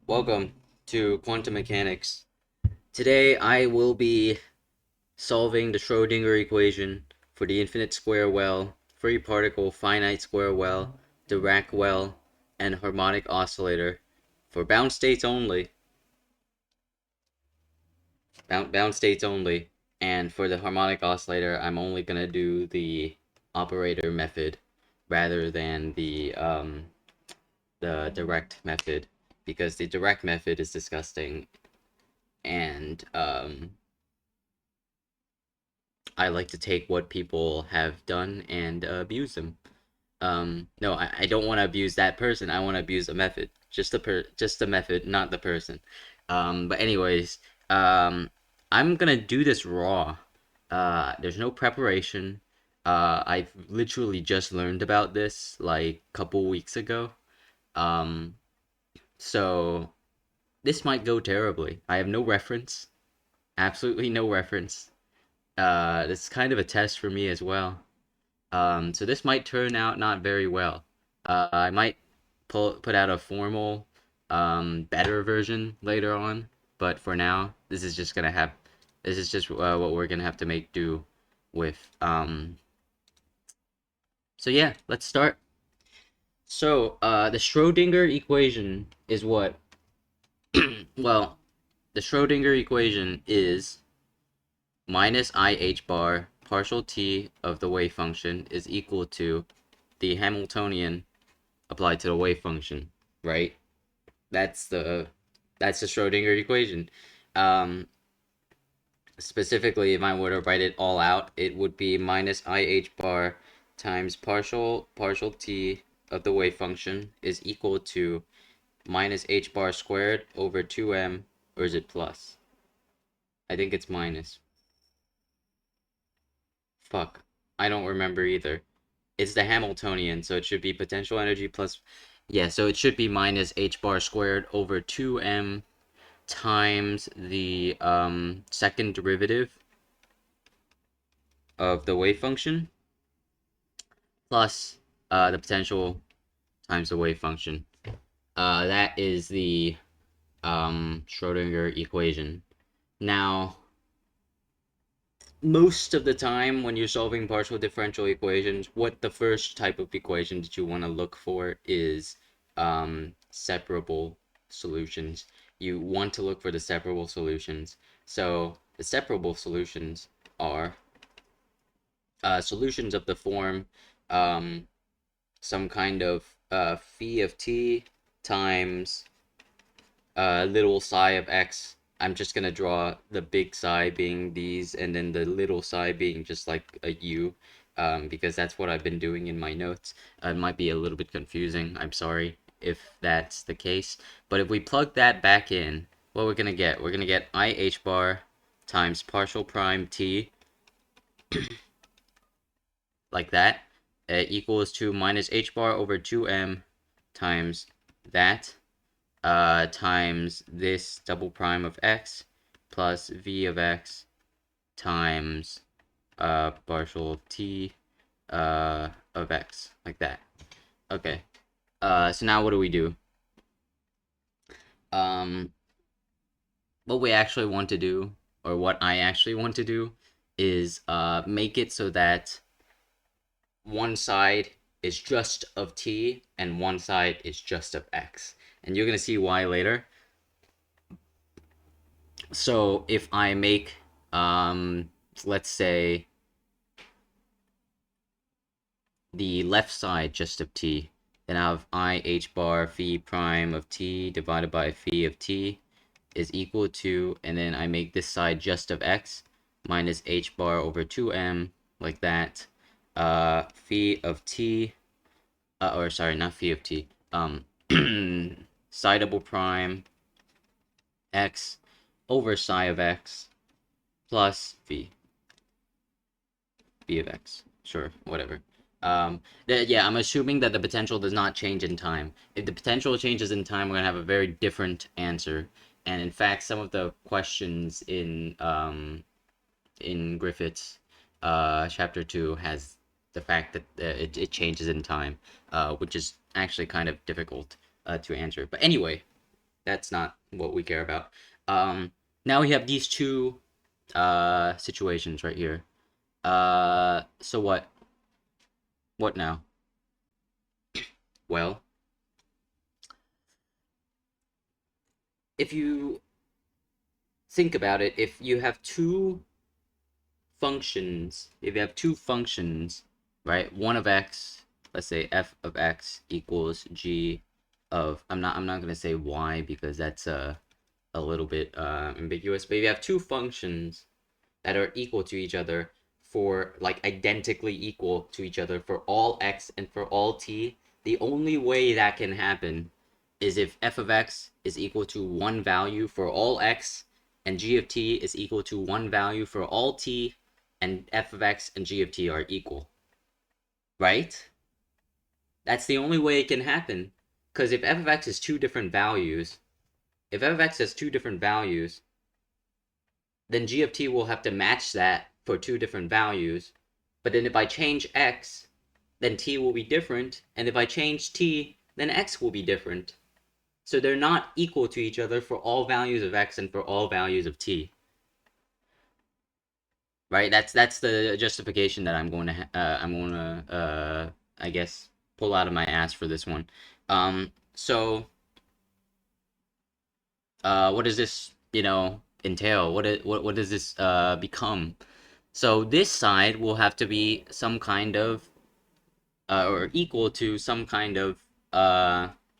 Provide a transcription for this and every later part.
Welcome to Quantum Mechanics. Today I will be solving the Schrödinger equation for the infinite square well, free particle finite square well, Dirac well, and harmonic oscillator for bound states only. Bound states only. And for the harmonic oscillator, I'm only gonna do the operator method rather than the direct method because the direct method is disgusting and I like to take what people have done and abuse them. No, I don't want to abuse that person. I want to abuse a method, just the method, not the person. But anyways, I'm gonna do this raw. There's no preparation. I've literally just learned about this like a couple weeks ago. Um, so this might go terribly. I have no reference, absolutely no reference. This is kind of a test for me as well. So this might turn out not very well. I might put out a formal, better version later on, but for now, this is just gonna have. This is just what we're gonna have to make do with. So yeah, let's start. So the Schrödinger equation is what? Well, the Schrödinger equation is minus I h bar partial t of the wave function is equal to the Hamiltonian applied to the wave function, right? That's the that's the Schrodinger equation. Um, Specifically, if I were to write it all out, it would be minus I h bar times partial t of the wave function is equal to minus h bar squared over 2m, or is it plus? I think it's minus. Fuck. I don't remember either. It's the Hamiltonian, so it should be potential energy plus. Yeah, so it should be minus h bar squared over 2m times the second derivative of the wave function plus the potential times the wave function. That is the Schrodinger equation. Now, most of the time when you're solving partial differential equations, what the first type of equation that you want to look for is separable solutions. You want to look for the separable solutions. So the separable solutions are solutions of the form um, some kind of phi of t times little psi of x. I'm just gonna draw the big psi being these, and then the little psi being just like a u, because that's what I've been doing in my notes. It might be a little bit confusing. I'm sorry if that's the case. But if we plug that back in, what we're gonna get? We're gonna get I h bar times partial prime t, like that, equals to minus h bar over 2m times that, times this double prime of x plus v of x times partial t of x, like that. Okay. So now what do we do? Um, what we actually want to do, or what I actually want to do, is make it so that one side is just of t and one side is just of x. And you're going to see why later. So if I make, let's say, the left side just of t, then I have I h bar phi prime of t divided by phi of t is equal to, and then I make this side just of x, minus h bar over 2m, like that, phi of t, or sorry, not phi of t, psi double prime x over psi of x plus v of x. Sure, whatever. Yeah, I'm assuming that the potential does not change in time. If the potential changes in time, we're gonna have a very different answer. And in fact, some of the questions in Griffith's chapter 2 has the fact that it changes in time, which is actually kind of difficult to answer. But anyway, That's not what we care about. Now we have these two situations right here. So what? What now? Well, if you think about it, if you have two functions, right? One of x, let's say f of x equals g of, I'm not gonna say y because that's a little bit ambiguous, but if you have two functions that are equal to each other for like identically equal to each other for all x and for all t, the only way that can happen is if f of x is equal to one value for all x and g of t is equal to one value for all t, and f of x and g of t are equal, right? That's the only way it can happen. Because if f of x is two different values, if f of x has two different values, then g of t will have to match that for two different values. But then if I change x, then t will be different. And if I change t, then x will be different. So they're not equal to each other for all values of x and for all values of t. Right? That's the justification that I guess pull out of my ass for this one. So what does this entail? What does this become? So this side will have to be some kind of or equal to some kind of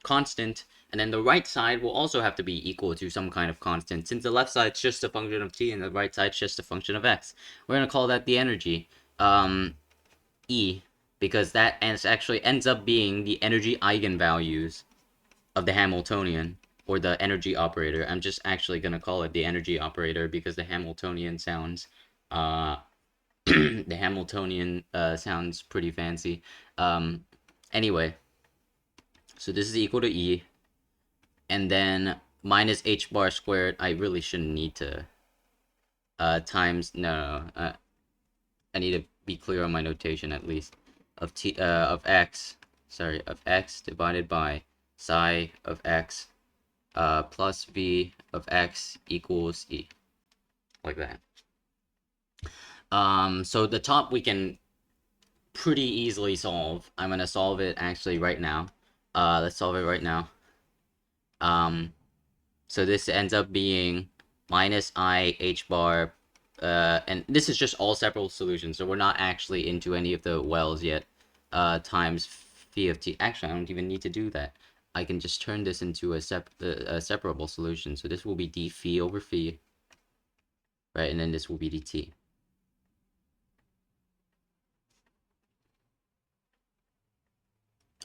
constant, and then the right side will also have to be equal to some kind of constant. Since the left side's just a function of t and the right side's just a function of x, we're gonna call that the energy, E, because that actually ends up being the energy eigenvalues of the Hamiltonian, or the energy operator. I'm just actually gonna call it the energy operator because the Hamiltonian sounds uh the Hamiltonian sounds pretty fancy. Anyway, so this is equal to E, and then minus h bar squared. I really shouldn't need to times no. I need to be clear on my notation at least. Of x, sorry, of x divided by psi of x plus v of x equals E, like that. So the top we can pretty easily solve. I'm gonna solve it actually right now. Let's solve it right now. So this ends up being minus I h bar, and this is just all separable solutions, so we're not actually into any of the wells yet, times phi of t. Actually, I don't even need to do that. I can just turn this into a separable solution. So this will be d phi over phi, right? And then this will be dt.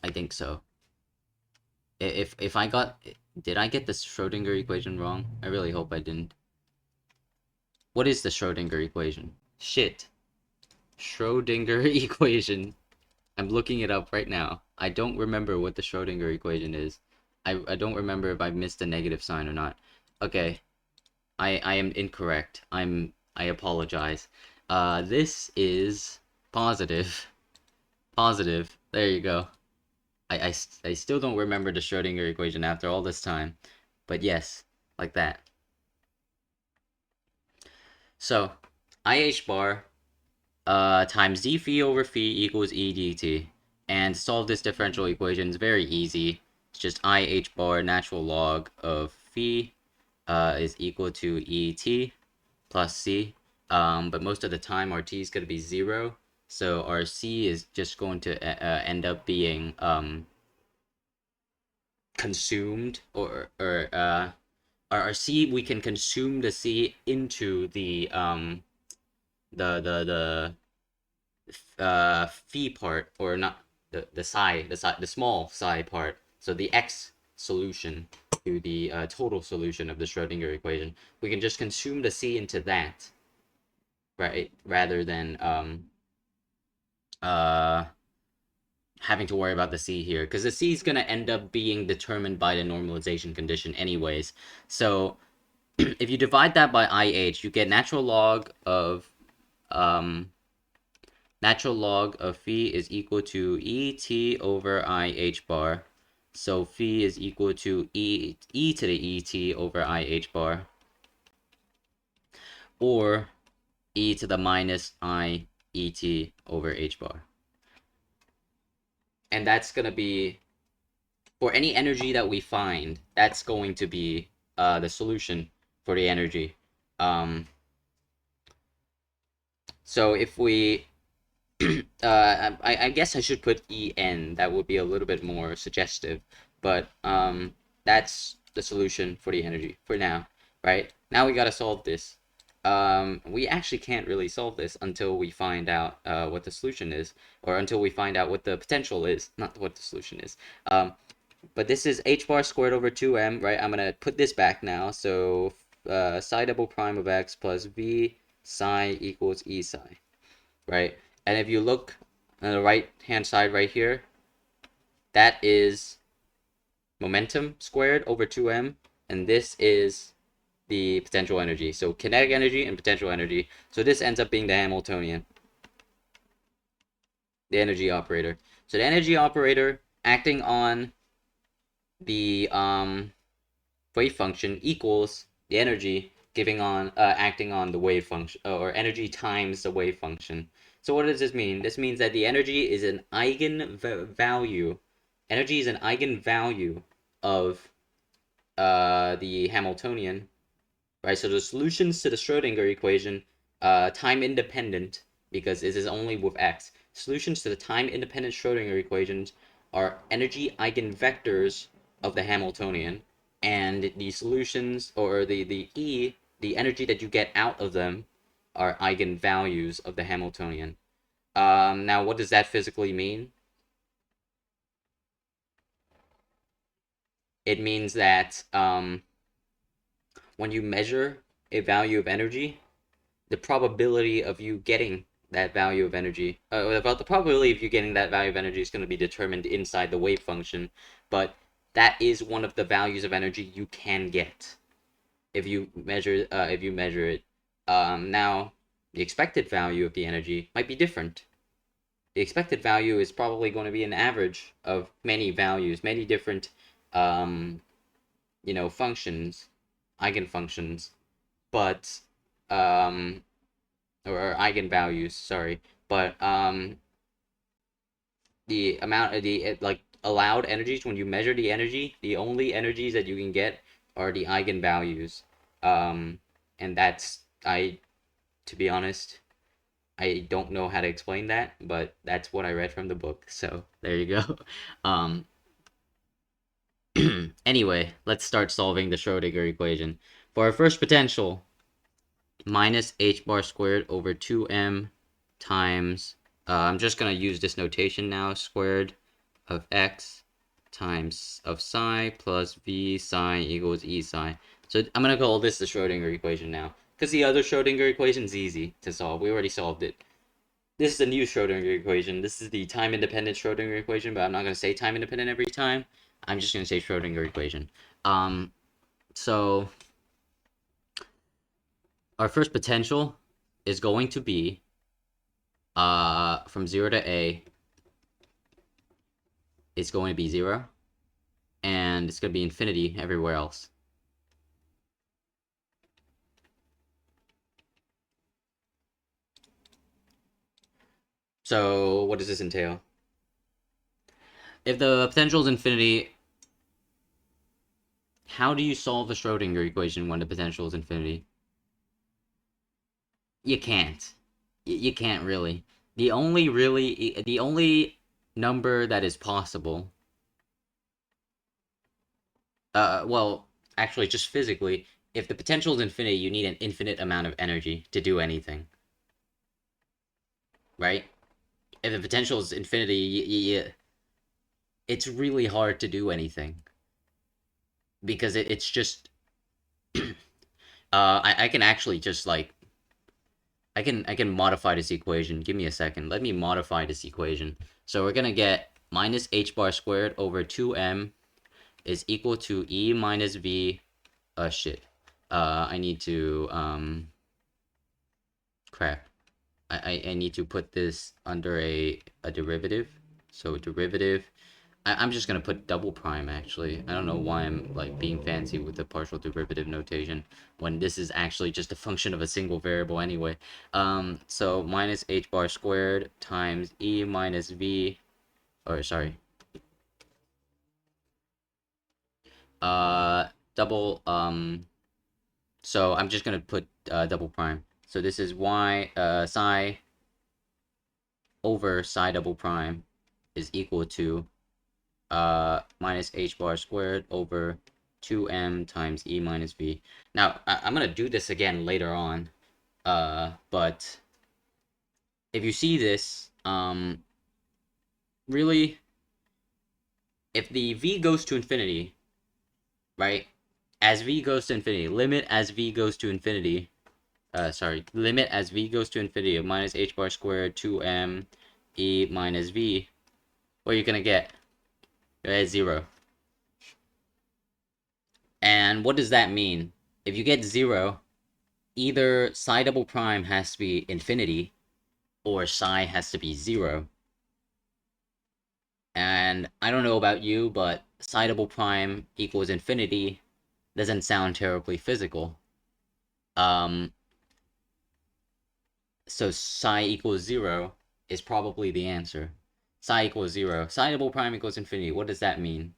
I think so. If I got, did I get the Schrodinger equation wrong? I really hope I didn't. What is the Schrodinger equation? Shit. Schrodinger equation. I'm looking it up right now. I don't remember what the Schrodinger equation is. I don't remember if I missed a negative sign or not. Okay. I am incorrect. I apologize. This is positive. Positive. There you go. I still don't remember the Schrodinger equation after all this time. But yes, like that. So, IH bar times d phi over phi equals e dt. And to solve this differential equation is very easy. It's just IH bar natural log of phi is equal to et plus c. But most of the time our t is going to be 0. So our c is just going to end up being consumed, or our c, we can consume the c into the phi part, or not the small psi part. So the x solution to the total solution of the Schrodinger equation, we can just consume the c into that, right? Rather than uh having to worry about the c here, because the c is going to end up being determined by the normalization condition anyways. So if you divide that by IH, you get natural log of phi is equal to ET over IH bar. So phi is equal to e to the et over I h bar, or e to the minus I et over h bar. And that's going to be, for any energy that we find, that's going to be the solution for the energy. So if we, I guess I should put En. That would be a little bit more suggestive, but that's the solution for the energy for now, right? Now we gotta solve this. We actually can't really solve this until we find out what the solution is, or until we find out what the potential is, not what the solution is. But this is h bar squared over 2m, right? I'm gonna put this back now. So psi double prime of x plus v psi equals e psi, right? And if you look on the right hand side right here, that is momentum squared over 2m, and this is the potential energy. So kinetic energy and potential energy. So this ends up being the Hamiltonian, the energy operator. So the energy operator acting on the wave function equals the energy giving on acting on the wave function, or energy times the wave function. So what does this mean? This means that the energy is an eigenvalue. Energy is an eigenvalue of the Hamiltonian, right? So the solutions to the Schrodinger equation, time independent, because this is only with x. Solutions to the time independent Schrodinger equations are energy eigenvectors of the Hamiltonian, and the solutions, or the energy that you get out of them, are eigenvalues of the Hamiltonian. Now, what does that physically mean? It means that when you measure a value of energy, the probability of you getting that value of energy, about the probability of you getting that value of energy is going to be determined inside the wave function, but that is one of the values of energy you can get if you measure it. Now, the expected value of the energy might be different. The expected value is probably going to be an average of many values, many different, functions, eigenfunctions, but or eigenvalues, sorry, but the amount of the like allowed energies, when you measure the energy, the only energies that you can get are the eigenvalues. And that's, to be honest, I don't know how to explain that, but that's what I read from the book. So there you go. Um, anyway, let's start solving the Schrodinger equation. For our first potential, minus h bar squared over 2m times, I'm just going to use this notation now, squared of x times of psi plus v psi equals e psi. So I'm going to call this the Schrodinger equation now, because the other Schrodinger equation is easy to solve. We already solved it. This is the new Schrodinger equation. This is the time-independent Schrodinger equation, but I'm not going to say time-independent every time. I'm just going to say Schrodinger equation. So our first potential is going to be from 0 to a is going to be 0, and it's going to be infinity everywhere else. So what does this entail? If the potential is infinity, how do you solve the Schrodinger equation when the potential is infinity? You can't. You can't really. The only number that is possible, well, actually, just physically, if the potential is infinity, you need an infinite amount of energy to do anything, right? If the potential is infinity, it's really hard to do anything, because it's just I can actually just like I can modify this equation. Give me a second. Let me modify this equation. So we're gonna get minus h bar squared over 2m is equal to e minus v. Shit. I need to crap. I need to put this under a derivative. So derivative. I'm just gonna put double prime actually. I don't know why I'm like being fancy with the partial derivative notation when this is actually just a function of a single variable anyway. So minus h bar squared times e minus v, or sorry, uh, double, so I'm just gonna put double prime. So this is y psi over psi double prime is equal to minus h bar squared over 2m times e minus v. Now, I'm going to do this again later on, but if you see this, really, if the v goes to infinity, right, as v goes to infinity, limit as v goes to infinity, limit as v goes to infinity of minus h bar squared 2m e minus v, what are you going to get? You're at 0. And what does that mean? If you get 0, either psi double prime has to be infinity or psi has to be 0. And I don't know about you, but psi double prime equals infinity doesn't sound terribly physical. So psi equals 0 is probably the answer. Psi equals 0. Psi double prime equals infinity. What does that mean?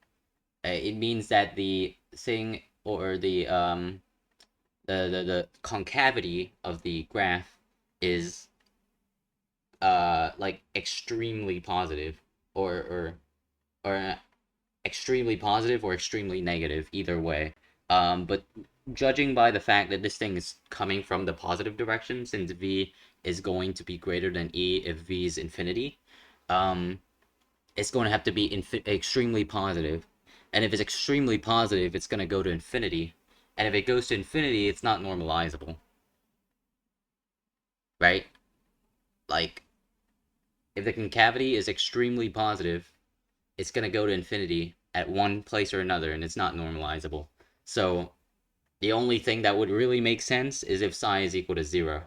It means that the thing, or the concavity of the graph is like extremely positive, or extremely positive or extremely negative, either way. But judging by the fact that this thing is coming from the positive direction, since v is going to be greater than e if v is infinity, um it's going to have to be extremely positive. And if it's extremely positive, it's going to go to infinity. And if it goes to infinity, it's not normalizable, right? Like, if the concavity is extremely positive, it's going to go to infinity at one place or another, and it's not normalizable. So the only thing that would really make sense is if psi is equal to 0.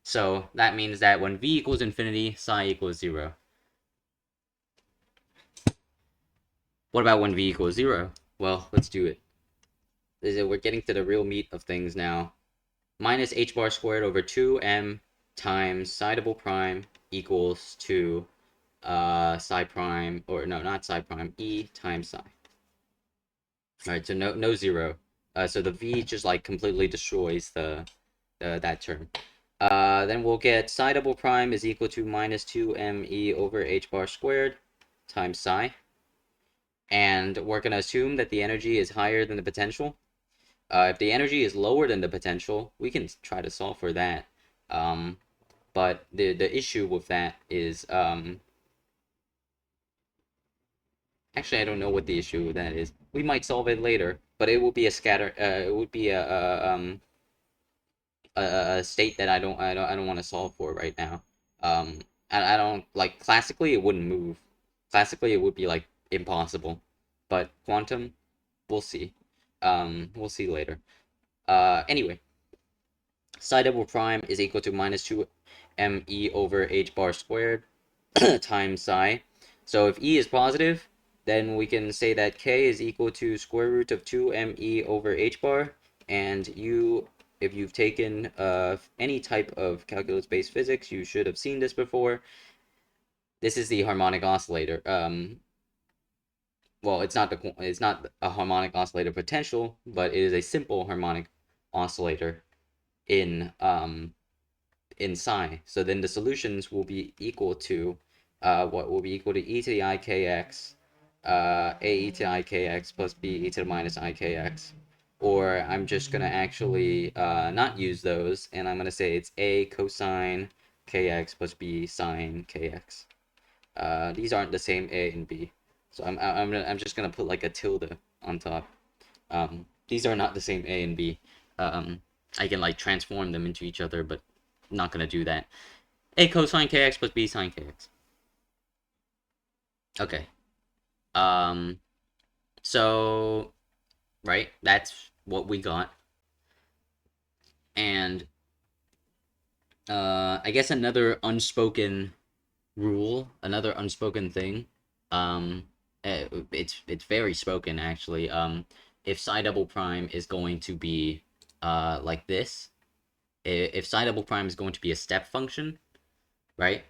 So that means that when v equals infinity, psi equals 0. What about when v equals 0? Well, let's do it. We're getting to the real meat of things now. Minus h bar squared over 2m times psi double prime equals to psi prime, or no, not psi prime, e times psi. All right, so no 0. So the v just like completely destroys that term. Then we'll get psi double prime is equal to minus 2me over h bar squared times psi. And we're going to assume that the energy is higher than the potential. If the energy is lower than the potential, we can try to solve for that. But the issue with that is, actually, I don't know what the issue with that is. We might solve it later, but it will be a scatter. It would be a state that I don't want to solve for right now. I don't like, classically it wouldn't move. Classically it would be like impossible, but quantum, we'll see. We'll see later. Anyway, psi double prime is equal to minus 2me over h bar squared times psi. So if e is positive, then we can say that k is equal to square root of 2me over h bar, and if you've taken any type of calculus-based physics, you should have seen this before. This is the harmonic oscillator. Well, it's not a harmonic oscillator potential, but it is a simple harmonic oscillator in psi. So then the solutions will be equal to what will be equal to e to the ikx, a e to ikx plus b e to the minus ikx. Or I'm just going to actually not use those, and I'm going to say it's a cosine kx plus b sine kx. These aren't the same a and b, so I'm just going to put like a tilde on top. These are not the same a and b. I can like transform them into each other, but I'm not going to do that. A cosine kx plus b sine kx. Okay. So, right, that's what we got. And I guess another unspoken rule, another unspoken thing, It's very spoken actually. If psi double prime is going to be like this, if psi double prime is going to be a step function, right?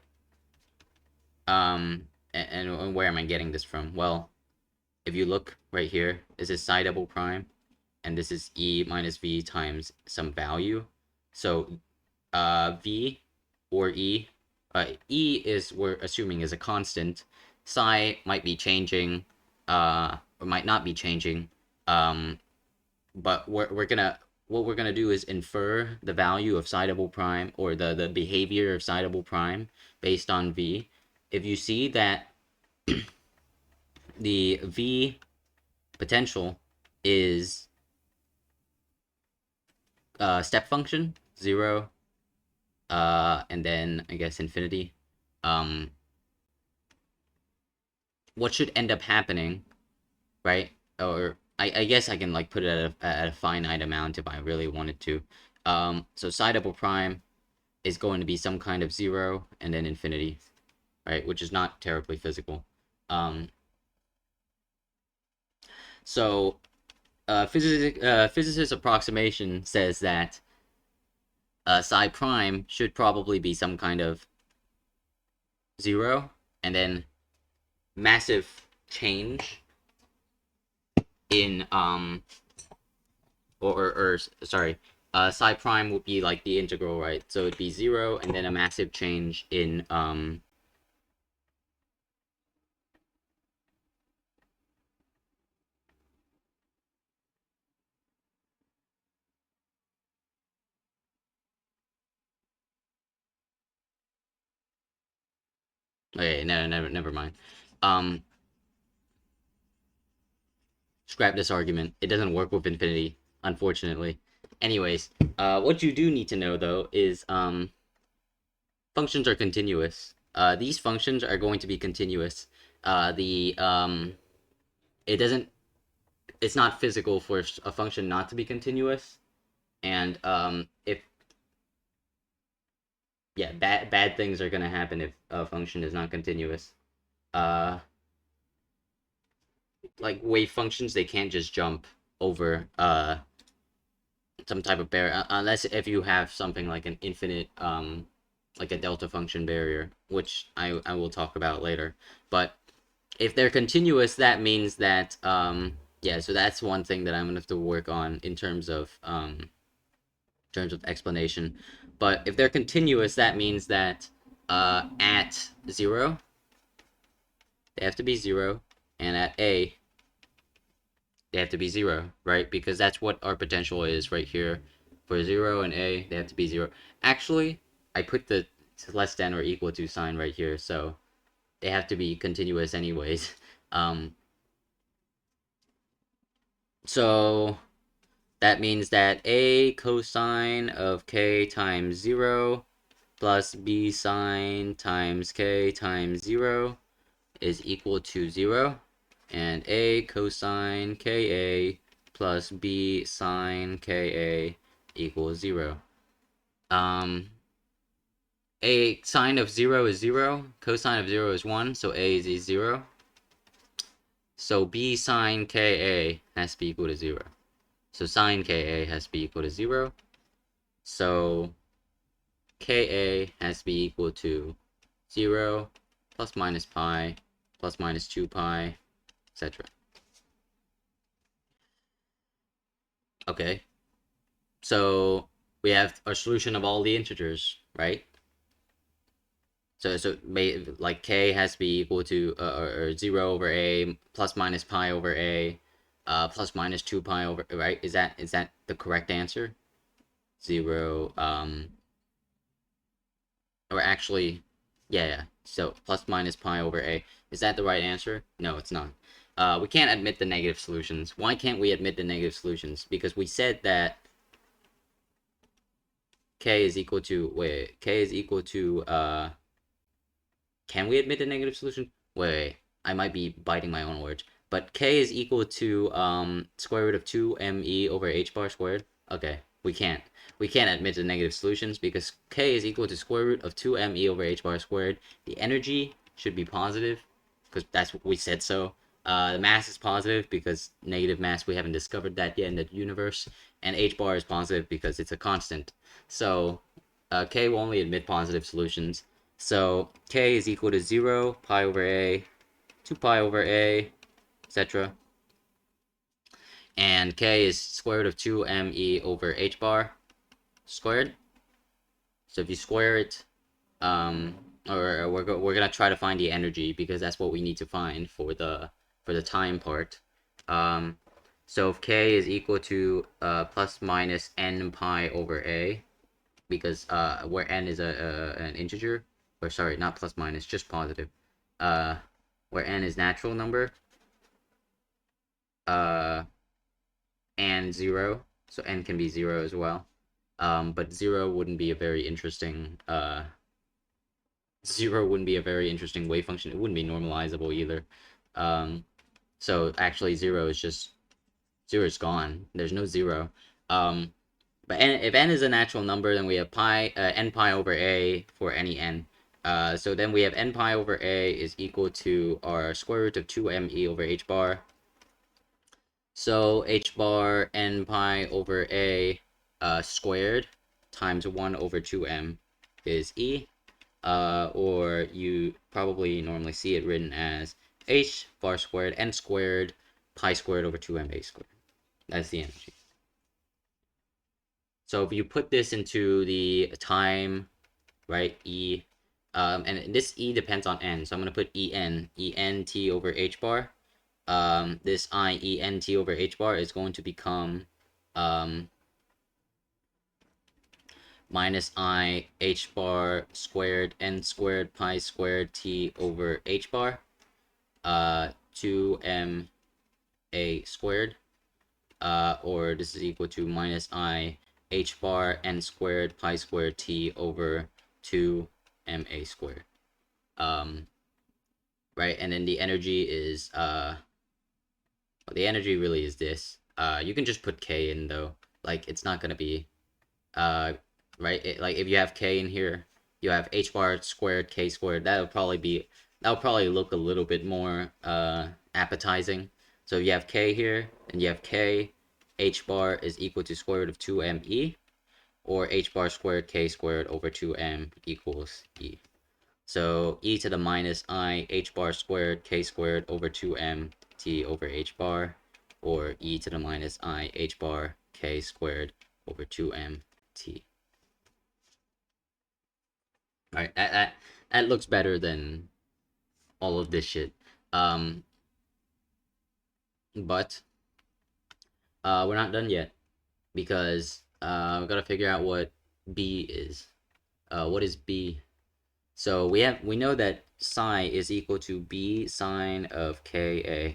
And where am I getting this from? Well, if you look right here, this is psi double prime, and this is e minus v times some value. So v or e is, we're assuming, is a constant. Psi might be changing, or might not be changing. But we're gonna, what we're gonna do is infer the value of psi double prime, or the behavior of psi double prime based on v. If you see that the v potential is step function 0, and then I guess infinity, what should end up happening, right? Or I guess I can like put it at a finite amount if I really wanted to. So psi double prime is going to be some kind of 0 and then infinity, right? Which is not terribly physical. So physicist approximation says that psi prime should probably be some kind of 0 and then massive change in or sorry, psi prime would be like the integral, right? So it'd be 0 and then a massive change in okay, no, never mind. Scrap this argument. It doesn't work with infinity, unfortunately. Anyways, what you do need to know though is functions are continuous. These functions are going to be continuous. It doesn't. It's not physical for a function not to be continuous, and if yeah, bad things are gonna happen if a function is not continuous. Uh, like wave functions, they can't just jump over some type of barrier unless if you have something like an infinite like a delta function barrier, which I will talk about later. But if they're continuous, that means that yeah, so that's one thing that I'm gonna have to work on in terms of explanation. But if they're continuous, that means that at 0 they have to be 0, and at a they have to be 0, right? Because that's what our potential is right here. For 0 and a, they have to be 0. Actually, I put the less than or equal to sign right here, so they have to be continuous anyways. So that means that a cosine of k times 0 plus b sine times k times 0 is equal to 0, and a cosine ka plus b sine ka equals 0. A sine of 0 is 0, cosine of 0 is 1, so a is 0. So b sine ka has to be equal to 0. So sine ka has to be equal to 0. So ka has to be equal to 0 plus minus pi plus minus 2 pi, etc. Okay, so we have our solution of all the integers, right? So like k has to be equal to or 0 over a plus minus pi over a plus minus 2 pi over, right? Is that the correct answer? 0 or actually yeah, so plus minus pi over a, is that the right answer? No, it's not. We can't admit the negative solutions. Why can't we admit the negative solutions? Because we said that k is equal to, wait, k is equal to can we admit the negative solution? Wait, I might be biting my own words. But k is equal to square root of 2me over h bar squared. Okay, we can't. We can't admit the negative solutions because k is equal to square root of 2me over h bar squared. The energy should be positive because that's what we said so. The mass is positive because negative mass, we haven't discovered that yet in the universe. And h bar is positive because it's a constant. So k will only admit positive solutions. So k is equal to 0, pi over a, 2 pi over a, etc. And k is square root of 2me over h bar squared. So if you square it, or we're gonna try to find the energy because that's what we need to find for the time part. Um, so if k is equal to plus minus n pi over a, because where n is an integer, or sorry, not plus minus, just positive. Uh, where n is natural number, uh, and 0, so n can be 0 as well. But 0 wouldn't be a very interesting 0 wouldn't be a very interesting wave function. It wouldn't be normalizable either. So actually 0 is just 0 is gone. There's no 0. But if n is a natural number, then we have n pi over a for any n. So then we have n pi over a is equal to our square root of 2me over h bar. So h bar n pi over a squared times 1 over 2m is e. Or you probably normally see it written as h bar squared n squared pi squared over 2ma squared. That's the energy. So if you put this into the time, right, e, and this e depends on n, so I'm going to put en t over h bar. This I en t over h bar is going to become minus I h bar squared n squared pi squared t over h bar, 2m a squared, or this is equal to minus I h bar n squared pi squared t over 2ma squared. Right, and then the energy is the energy really is this. You can just put k in though. Like it's not gonna be right. Like if you have k in here, you have h bar squared k squared. That'll probably look a little bit more appetizing. So you have k here, and you have k. H bar is equal to square root of 2me, or h bar squared k squared over 2m equals e. So e to the minus I h bar squared k squared over 2m t over h bar, or e to the minus I h bar k squared over 2m t. Alright, that looks better than all of this shit. But we're not done yet because we've got to figure out what b is. What is b? So we know that psi is equal to b sine of ka.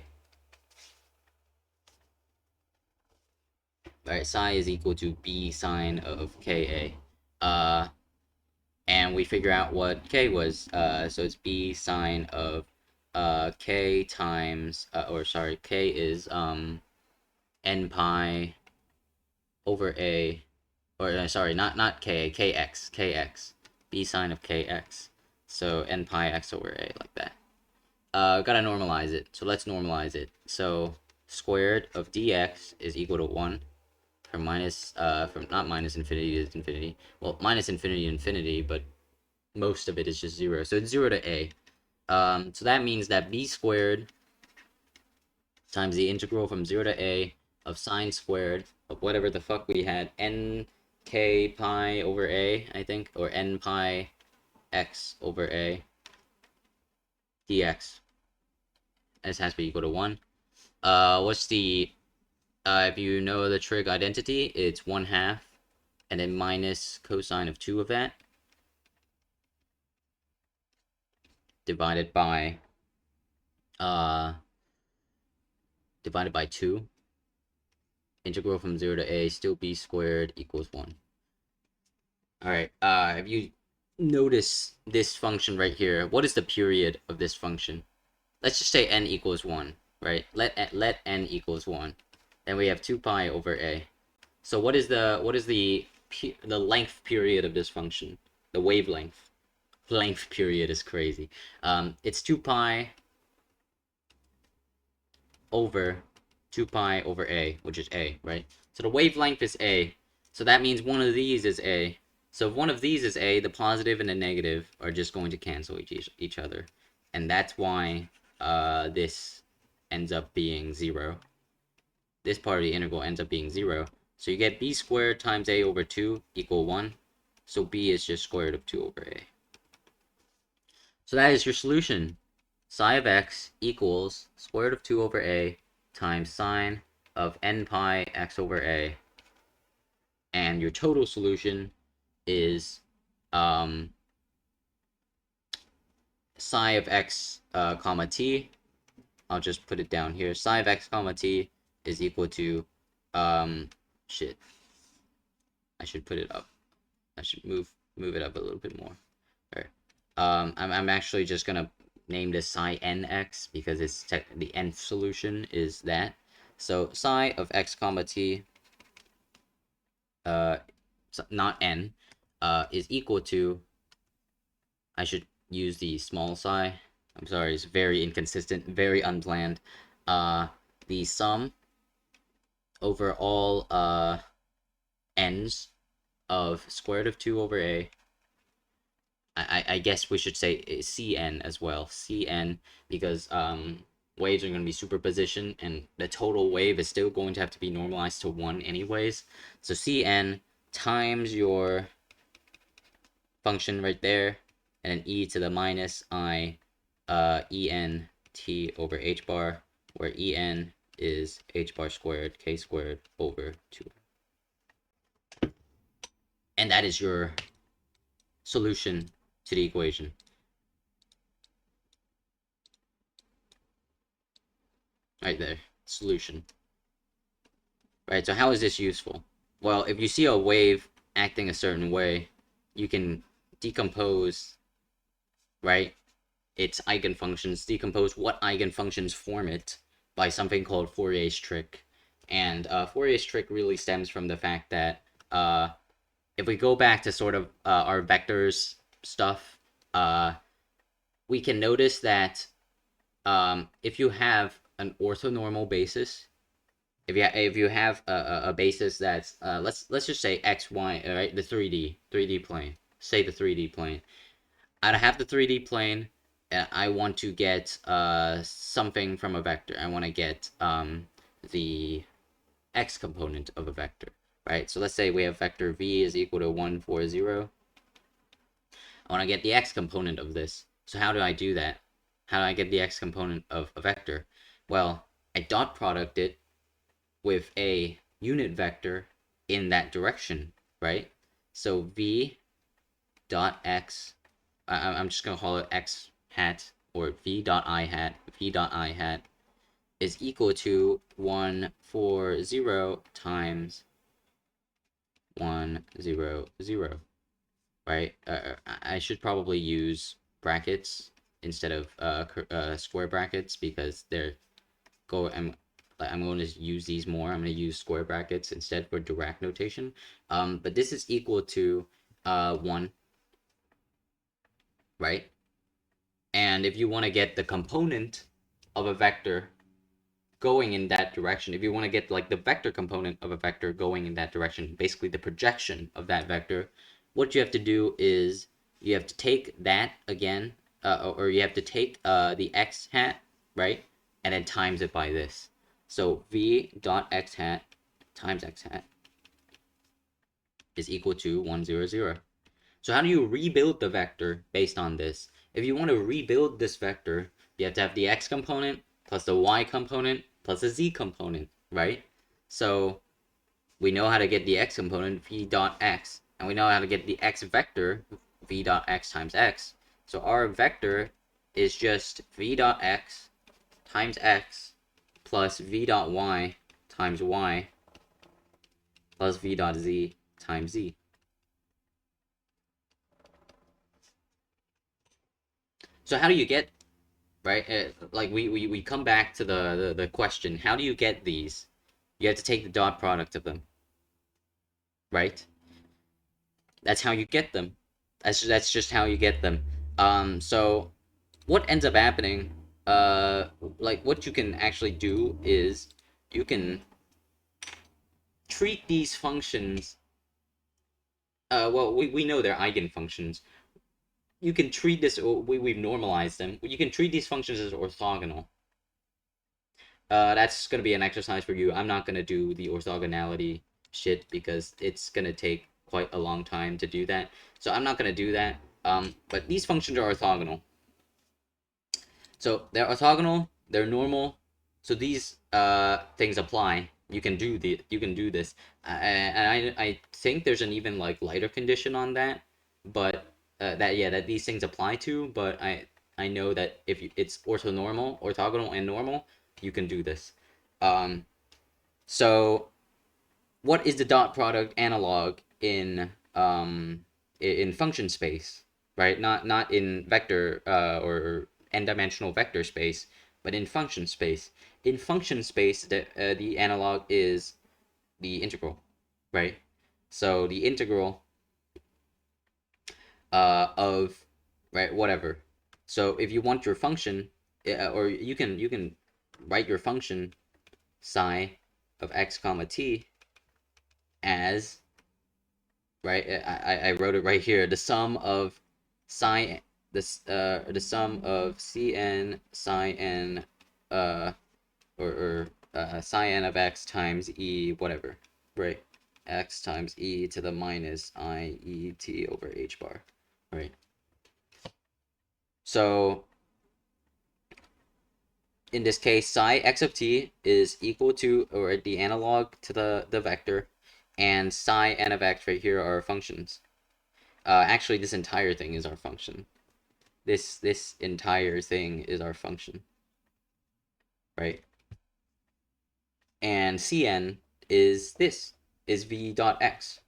Right, psi is equal to b sine of ka. And we figure out what k was. So it's b sine of k times, or sorry, k is n pi over a, or sorry, not k, kx, b sine of kx. So n pi x over a, like that. Gotta normalize it. So let's normalize it. So squared of dx is equal to 1. From not minus infinity to infinity. Well, minus infinity to infinity, but most of it is just 0. So it's 0 to a. So that means that b squared times the integral from 0 to a of sine squared of whatever the fuck we had, n k pi over a, I think, or n pi x over a dx. This has to be equal to 1. What's the if you know the trig identity, it's 1/2, and then minus cosine of 2 of that, divided by 2. Integral from 0 to a, still b squared equals 1. Alright, if you notice this function right here, what is the period of this function? Let's just say n equals 1, right? Let n equals 1. Then we have 2 pi over a. So what is the length period of this function? The wavelength. Length period is crazy. It's 2 pi over 2 pi over a, which is a, right? So the wavelength is a. So that means one of these is a. So if one of these is a, the positive and the negative are just going to cancel each other. And that's why this ends up being 0. This part of the integral ends up being 0. So you get b squared times a over 2 equal 1. So b is just square root of 2 over a. So that is your solution. Psi of x equals square root of 2 over a times sine of n pi x over a. And your total solution is psi of x comma t. I'll just put it down here. Psi of x comma t is equal to shit. I should put it up. I should move it up a little bit more. All right. I'm actually just gonna name this psi nx because it's the nth solution is that. So psi of x comma t, not n, is equal to. I should use the small psi. I'm sorry, it's very inconsistent, very unplanned. The sum over all n's of square root of 2 over a. I guess we should say Cn as well. Cn, because waves are going to be superposition, and the total wave is still going to have to be normalized to 1 anyways. So Cn times your function right there, and then e to the minus I En t over h bar, where En is h bar squared k squared over 2. And that is your solution to the equation. Right there, solution. Right, so how is this useful? Well, if you see a wave acting a certain way, you can decompose, right, its eigenfunctions, decompose what eigenfunctions form it by something called Fourier's trick. And Fourier's trick really stems from the fact that if we go back to sort of our vectors stuff, we can notice that if you have an orthonormal basis, if you have a basis that's let's just say x, y, right, the 3D plane, say the 3D plane. I have the 3D plane, and I want to get something from a vector. I want to get the x component of a vector, right? So let's say we have vector v is equal to 1, 4, 0. I want to get the x component of this. So how do I do that? How do I get the x component of a vector? Well, I dot product it with a unit vector in that direction, right? So v dot x, I'm just gonna call it x hat, or v dot I hat is equal to 1, 4, 0 times 1, 0, 0, right? I should probably use brackets instead of square brackets, because I'm going to use these more. I'm going to use square brackets instead for Dirac notation. But this is equal to 1, right? And if you want to get the component of a vector going in that direction, if you want to get like the vector component of a vector going in that direction, basically the projection of that vector, what you have to do is you have to take that again, or you have to take the x hat, right? And then times it by this. So v dot x hat times x hat is equal to 1, 0, 0. So how do you rebuild the vector based on this? If you want to rebuild this vector, you have to have the x component plus the y component plus the z component, right? So we know how to get the x component, v dot x, and we know how to get the x vector, v dot x times x. So our vector is just v dot x times x plus v dot y times y plus v dot z times z. So how do you get, right? Like we come back to the question, how do you get these? You have to take the dot product of them, right? That's how you get them. That's just how you get them. So what ends up happening like what you can actually do is you can treat these functions. Well, we know they're eigenfunctions. You can treat this. We've normalized them. You can treat these functions as orthogonal. That's gonna be an exercise for you. I'm not gonna do the orthogonality shit because it's gonna take quite a long time to do that. So I'm not gonna do that. But these functions are orthogonal. So they're orthogonal. They're normal. So these things apply. You can do this. And I think there's an even like lighter condition on that, but that these things apply to. But I know that if it's orthogonal and normal, you can do this. Um, so what is the dot product analog in function space, right? Not in vector or n-dimensional vector space, but in function space. In function space, the analog is the integral, right? So the integral of right whatever. So if you want your function, or you can write your function psi of x comma t as right. I wrote it right here. The sum of psi the sum of cn psi n psi n of x times e whatever, right? X times e to the minus I e t over h bar, right? So in this case, psi x of t is equal to, or the analog to the vector, and psi n of x right here are functions. Actually, this entire thing is our function. This entire thing is our function, right? And Cn is v dot x.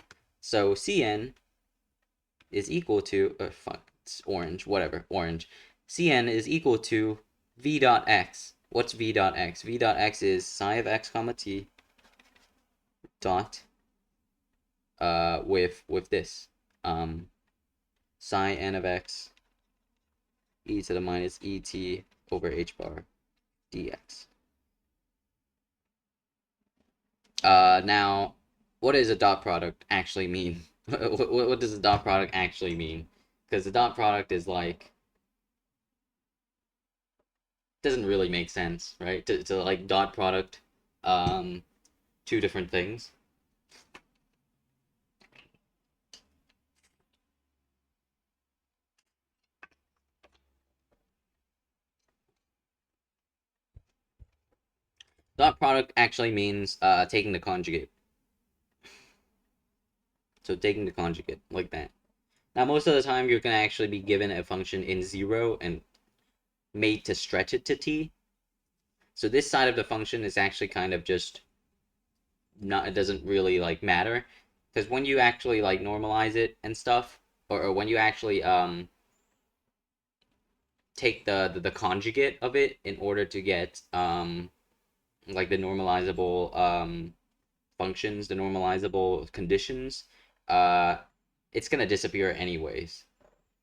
So Cn is equal to fuck, it's orange, whatever, orange. Cn is equal to v dot x. What's v dot x? V dot x is psi of x comma t dot with this psi n of x e to the minus et over h bar dx. Now, what does a dot product actually mean? What does a dot product actually mean? Because the dot product is like doesn't really make sense, right? To like dot product um two different things. Dot product actually means taking the conjugate. So taking the conjugate like that. Now most of the time you're gonna actually be given a function in 0 and made to stretch it to t. So this side of the function is actually kind of just not, it doesn't really like matter, because when you actually like normalize it and stuff, or when you actually take the conjugate of it in order to get like the normalizable functions, the normalizable conditions, uh it's gonna disappear anyways,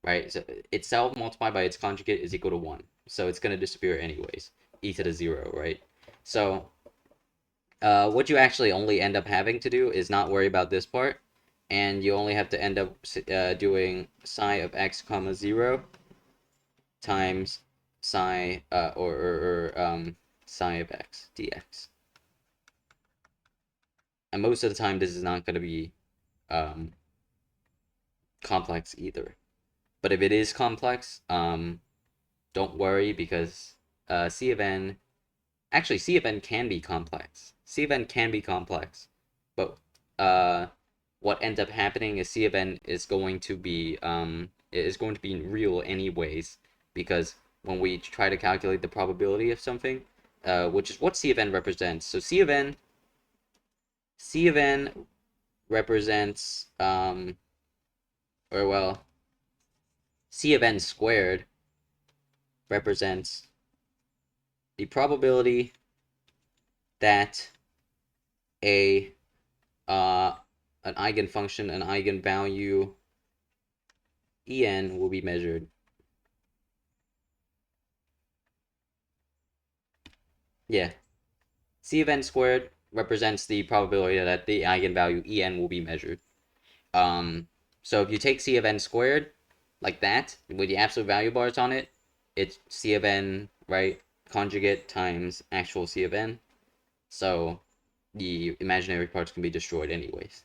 right? So itself multiplied by its conjugate is equal to 1, so it's gonna disappear anyways, e to the 0, right? So what you actually only end up having to do is not worry about this part, and you only have to end up doing psi of x comma 0 times psi psi of x dx. And most of the time, this is not going to be complex either. But if it is complex, don't worry, because C of n, actually C of n can be complex. C of n can be complex, but what ends up happening is C of n is going to be real anyways, because when we try to calculate the probability of something, which is what C of n represents. So C of n represents or well, C of n squared represents the probability that a an eigenfunction, an eigenvalue en will be measured. Yeah. C of n squared represents the probability that the eigenvalue En will be measured. Um, so if you take C of n squared like that with the absolute value bars on it, it's C of n, right, conjugate times actual C of n. So the imaginary parts can be destroyed anyways.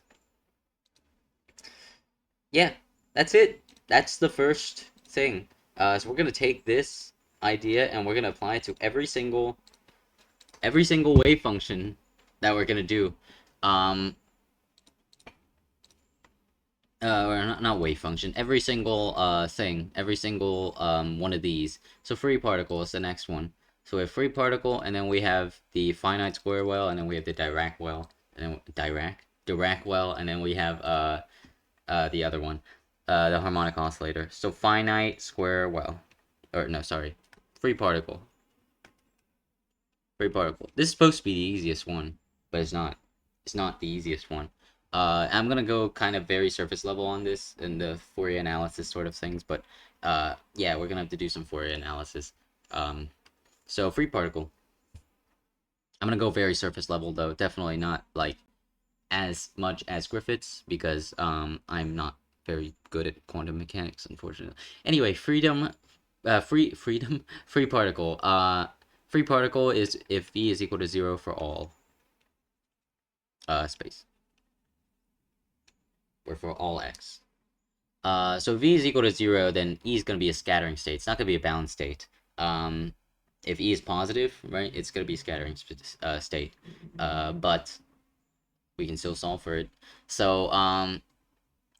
Yeah, that's it. That's the first thing. So we're gonna take this idea and we're gonna apply it to every single wave function that we're gonna do. Um, or not wave function, every single thing, every single one of these. So free particle is the next one. So we have free particle, and then we have the finite square well, and then we have the Dirac well, and then Dirac well, and then we have the other one, the harmonic oscillator. So finite square well, or no, sorry, free particle, free particle. This is supposed to be the easiest one, but it's not. It's not the easiest one. I'm gonna go kind of very surface level on this in the Fourier analysis sort of things, but yeah, we're gonna have to do some Fourier analysis. So free particle. I'm gonna go very surface level though. Definitely not like as much as Griffiths because I'm not very good at quantum mechanics, unfortunately. Anyway, free particle. Free particle is if v is equal to 0 for all space or for all x. So if v is equal to 0, then e is going to be a scattering state. It's not going to be a balanced state. If e is positive, right, it's going to be a scattering state. But we can still solve for it. So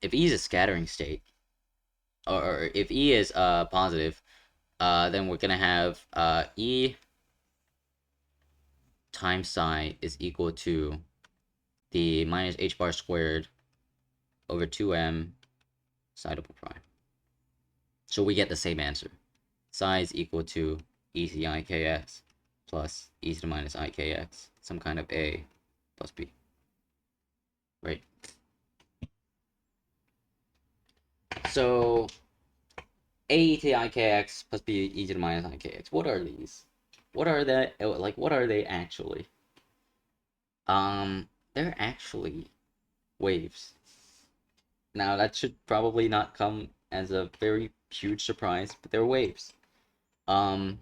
if e is a scattering state, or if e is positive, then we're going to have e times psi is equal to the minus h bar squared over 2m psi double prime. So we get the same answer. Psi is equal to e to the ikx plus e to the minus ikx, some kind of a plus b, right? So a to the ikx plus b e to the minus ikx. What are these? What are they? Like, what are they actually? They're actually waves. Now that should probably not come as a very huge surprise, but they're waves. Um,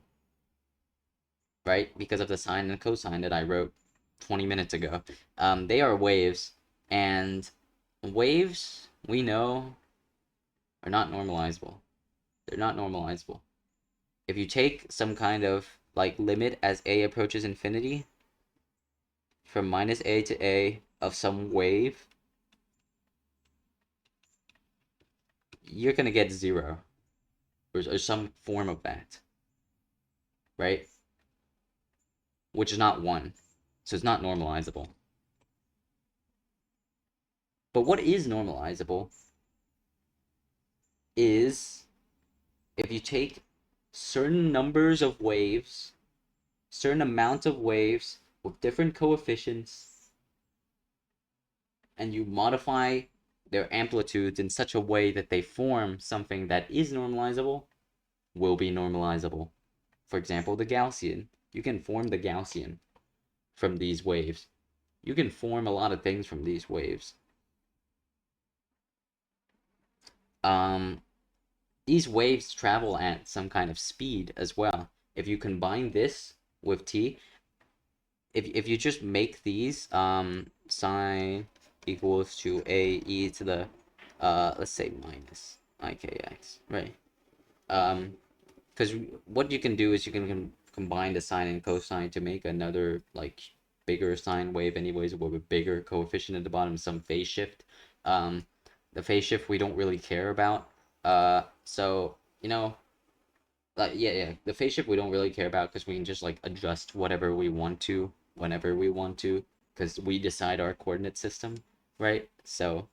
right? Because of the sine and cosine that I wrote 20 minutes ago. They are waves, and waves, we know, are not normalizable. They're not normalizable. If you take some kind of like limit as a approaches infinity from minus a to a of some wave, you're gonna get 0 or some form of that, right? Which is not 1, so it's not normalizable. But what is normalizable is if you take certain numbers of waves, certain amount of waves with different coefficients, and you modify their amplitudes in such a way that they form something that is normalizable, will be normalizable. For example, the Gaussian. You can form the Gaussian from these waves. You can form a lot of things from these waves. Um, these waves travel at some kind of speed as well. If you combine this with t, if you just make these sine equals to a e to the let's say minus ikx, right? Because what you can do is you can combine the sine and cosine to make another like bigger sine wave anyways with a bigger coefficient at the bottom, some phase shift. um the phase shift we don't really care about, so you know, like yeah, the phase shift we don't really care about because we can just like adjust whatever we want to whenever we want to because we decide our coordinate system, right? So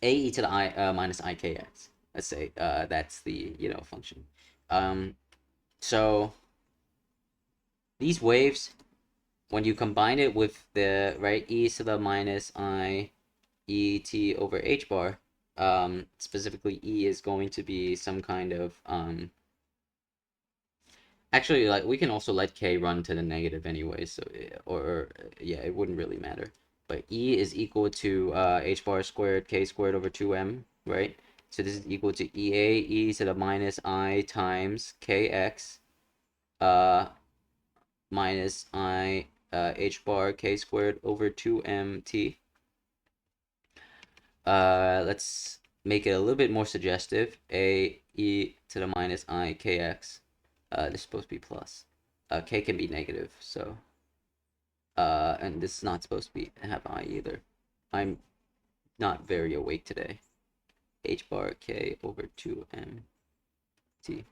a e to the I minus ikx, let's say that's the, you know, function. So these waves, when you combine it with the right e to the minus I e t over h bar, specifically e is going to be some kind of Actually, like we can also let k run to the negative anyway, so yeah, it wouldn't really matter. But E is equal to h bar squared k squared over 2m, right? So this is equal to EA e to the minus I times kx minus I h bar k squared over 2mt. Let's make it a little bit more suggestive. A e to the minus I kx. This is supposed to be plus. K can be negative, so and this is not supposed to be have I either. I'm not very awake today. H bar k over 2mt.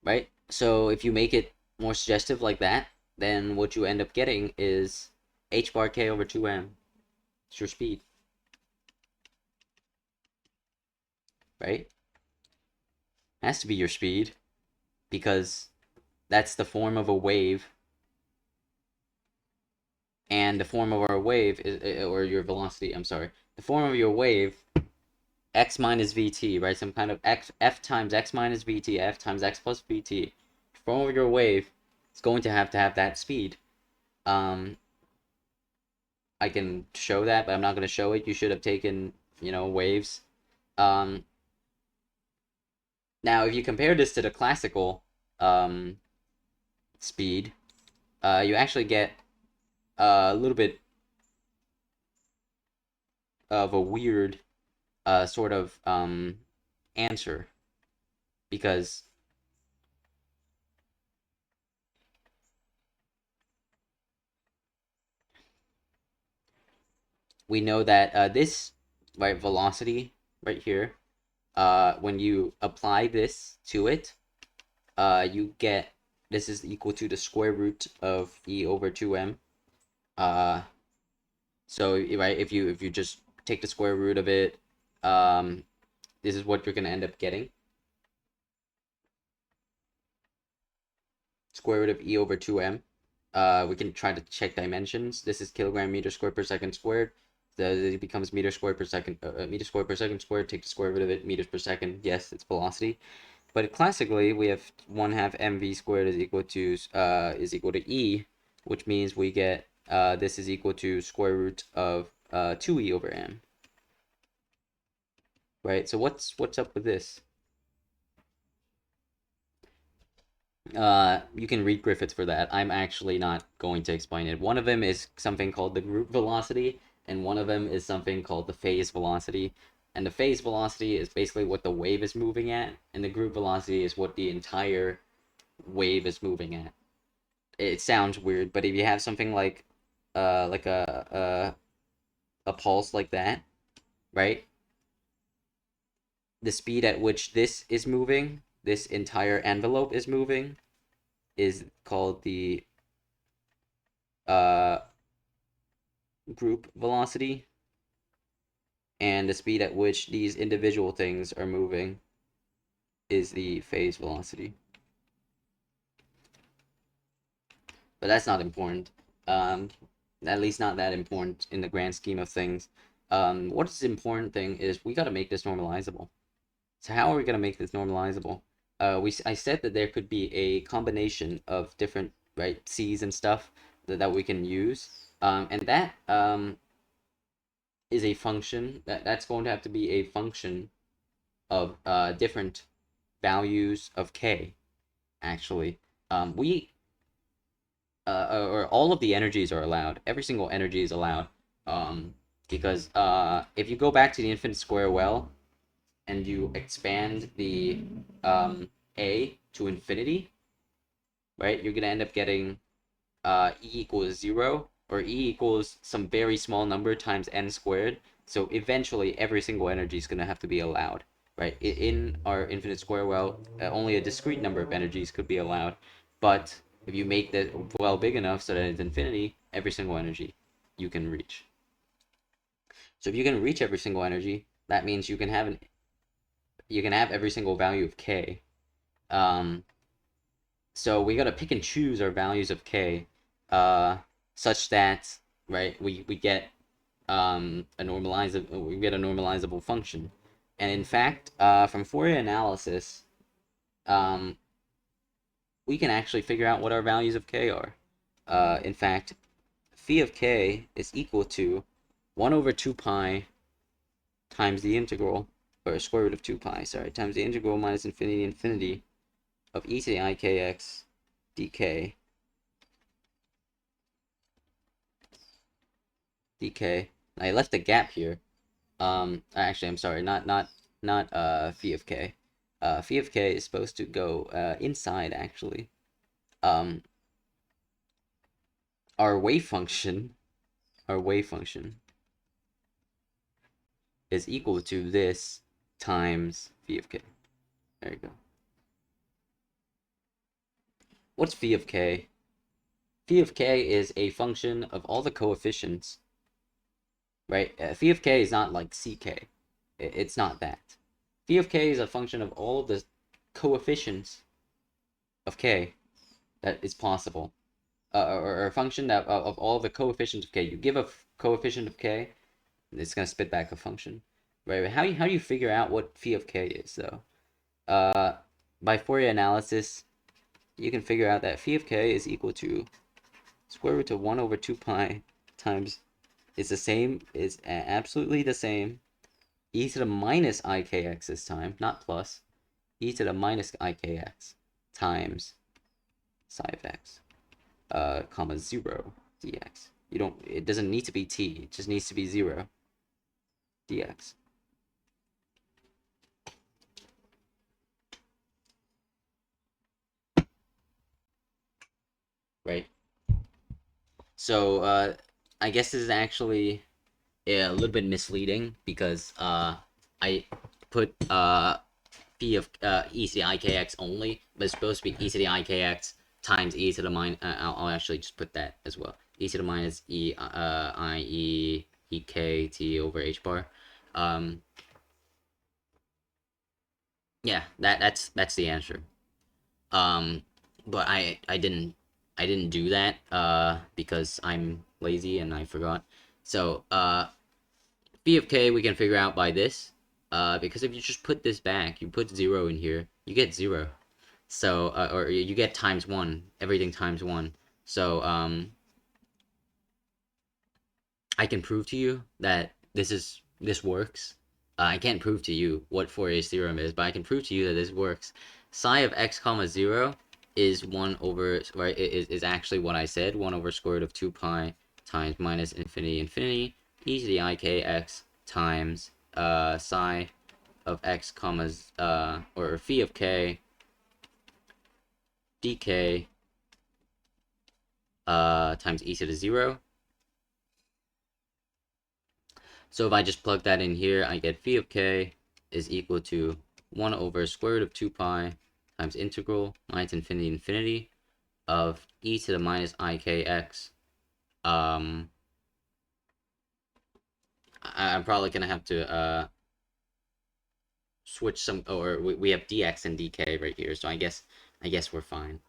Right? So if you make it more suggestive like that, then what you end up getting is h bar k over 2m. It's your speed, right? Has to be your speed because that's the form of a wave, and the form of our wave is, or your velocity, I'm sorry, the form of your wave, x minus vt, right? Some kind of f times x minus vt, f times x plus vt. Form of your wave is going to have that speed. Um, I can show that, but I'm not going to show it. You should have taken, waves. Um, Now, if you compare this to the classical speed, you actually get a little bit of a weird sort of answer because we know that this right velocity right here, when you apply this to it, you get this is equal to the square root of e over 2m. Uh, so right, if you just take the square root of it, um, this is what you're gonna end up getting. Square root of e over 2m. We can try to check dimensions. This is kilogram meter squared per second squared. It becomes meter squared per second, meter squared per second squared. Take the square root of it, meters per second. Yes, it's velocity. But classically, we have 1/2 mv squared is equal to e, which means we get this is equal to square root of 2e over m. Right. So what's up with this? You can read Griffiths for that. I'm actually not going to explain it. One of them is something called the group velocity, and one of them is something called the phase velocity. And the phase velocity is basically what the wave is moving at, and the group velocity is what the entire wave is moving at. It sounds weird, but if you have something like a pulse like that, right? The speed at which this is moving, this entire envelope is moving, is called the uh group velocity, and the speed at which these individual things are moving is the phase velocity. But that's not important. Um, at least not that important in the grand scheme of things. What is the important thing is we got to make this normalizable. So how are we going to make this normalizable? I said that there could be a combination of different right c's and stuff that we can use, and that is a function that's going to have to be a function of different values of k. Actually, we or all of the energies are allowed. Every single energy is allowed. Because if you go back to the infinite square well and you expand the a to infinity, right, you're gonna end up getting e equals 0, or e equals some very small number times n squared. So eventually, every single energy is gonna have to be allowed, right? In our infinite square well, only a discrete number of energies could be allowed, but if you make the well big enough so that it's infinity, every single energy you can reach. So if you can reach every single energy, that means you can have every single value of k. Um, so we gotta pick and choose our values of k, uh, such that right we get we get a normalizable function. And in fact, from Fourier analysis, um, we can actually figure out what our values of k are. In fact, phi of k is equal to 1 over 2 pi times the integral, or square root of 2 pi, sorry, times the integral minus infinity infinity of e to the ikx dk dk. I left a gap here. Actually, I'm sorry, not phi of k. Phi of k is supposed to go inside actually. Um, our wave function, our wave function is equal to this times phi of k. There you go. What's phi of k? Phi of k is a function of all the coefficients, right? Phi of k is not like ck. It's not that. Phi of k is a function of all the coefficients of k that is possible. Or a function that of all the coefficients of k. You give a coefficient of k, it's gonna spit back a function, right? How do you figure out what phi of k is though? By Fourier analysis, you can figure out that phi of k is equal to square root of 1 over 2 pi times, it's the same, is absolutely the same, e to the minus ikx this time, not plus, e to the minus ikx times psi of x, comma 0 dx. You don't, it doesn't need to be t, it just needs to be 0 dx. Right? So, I guess this is actually a little bit misleading because I put phi of e to the ikx only, but it's supposed to be e to the ikx times e to the minus. I'll actually just put that as well. E to the minus I e k t over h bar. Um, yeah, that's the answer. But I didn't do that because I'm lazy and I forgot. So phi of k we can figure out by this. Because if you just put this back, you put 0 in here, you get 0. So or you get times 1, everything times 1. So I can prove to you that this works. I can't prove to you what Fourier's theorem is, but I can prove to you that this works. Psi of x comma 0 is 1 over, right, is actually what I said, 1 over square root of 2 pi times minus infinity infinity e to the ikx times psi of x commas or phi of k dk times e to the 0. So if I just plug that in here, I get phi of k is equal to 1 over square root of 2 pi times integral minus infinity infinity of e to the minus ikx. I'm probably gonna have to switch some, or we have dx and dk right here, so I guess we're fine.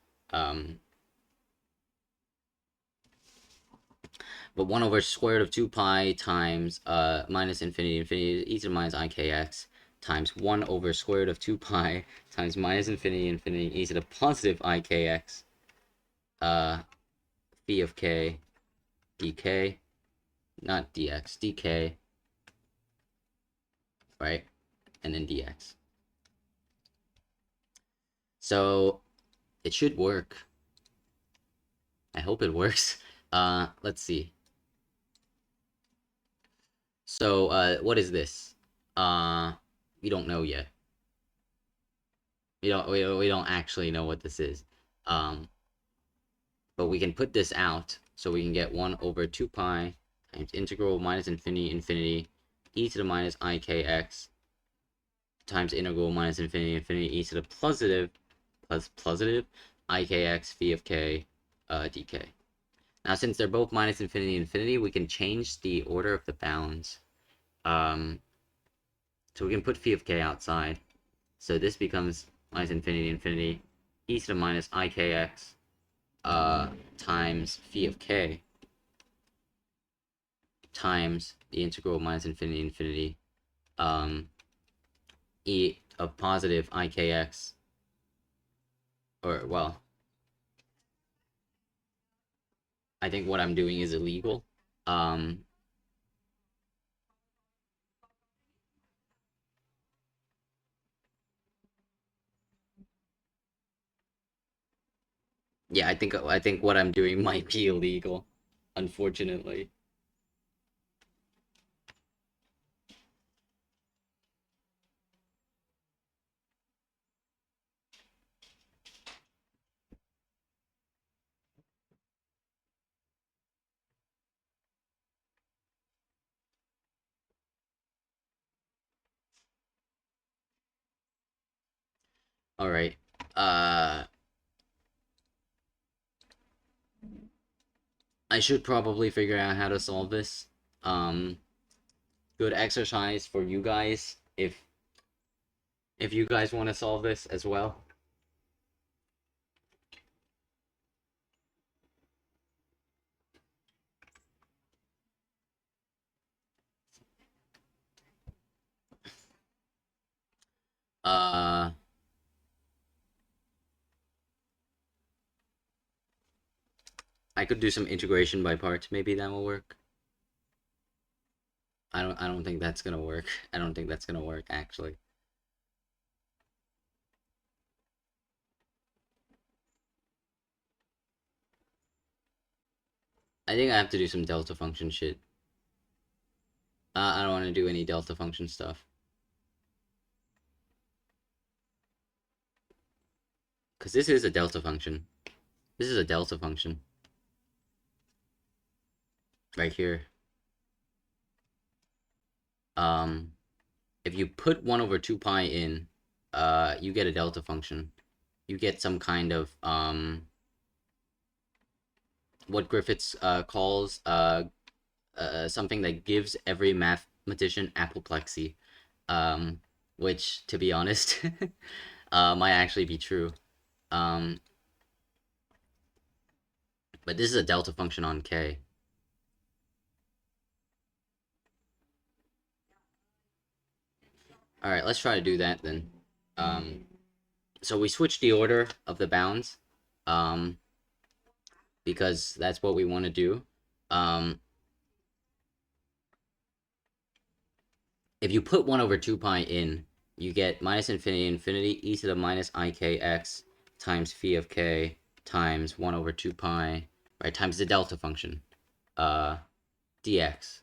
But 1 over square root of 2 pi times minus infinity infinity e to the minus ikx times 1 over square root of 2 pi times minus infinity infinity e to the positive ikx phi of k dk, not dx, dk, right? And then dx. So it should work. I hope it works. Let's see. So what is this? We don't know yet. We don't actually know what this is. But we can put this out, so we can get 1 over 2 pi times integral minus infinity infinity e to the minus ikx times integral minus infinity infinity e to the positive ikx phi of k dk. Now, since they're both minus infinity infinity, we can change the order of the bounds. So we can put phi of k outside. So this becomes minus infinity infinity e to the minus ikx times phi of k times the integral minus infinity infinity e of positive ikx or well, I think what I'm doing is illegal. Um, yeah, I think what I'm doing might be illegal, unfortunately. All right. Uh, I should probably figure out how to solve this. Um, Good exercise for you guys if you guys want to solve this as well. Uh, I could do some integration by parts. Maybe that will work. I don't think that's gonna work. I don't think that's gonna work actually. I think I have to do some delta function shit. I don't want to do any delta function stuff. Because this is a delta function. This is a delta function. Right here. Um, if you put 1 over 2 pi in, you get a delta function. You get some kind of, what Griffiths calls something that gives every mathematician apoplexy. Which, to be honest, might actually be true. Um, but this is a delta function on K. All right, let's try to do that then. Um, so we switch the order of the bounds, um, because that's what we want to do. Um, if you put 1 over 2 pi in, you get minus infinity infinity e to the minus ikx times phi of k times 1 over 2 pi, right, times the delta function, uh, dx.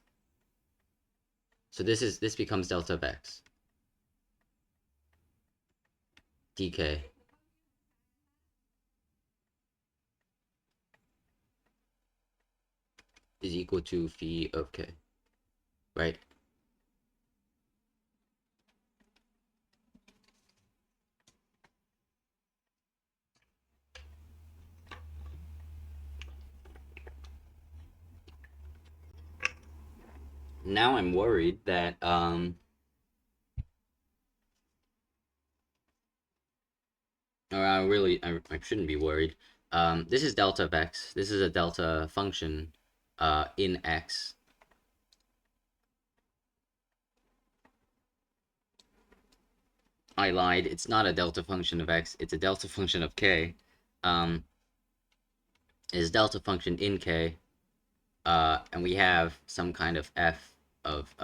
So this becomes delta of x dk is equal to phi of k, right? Now I'm worried that or I shouldn't be worried. This is delta of x. This is a delta function in x. I lied. It's not a delta function of x. It's a delta function of k. Um, is delta function in k, and we have some kind of f of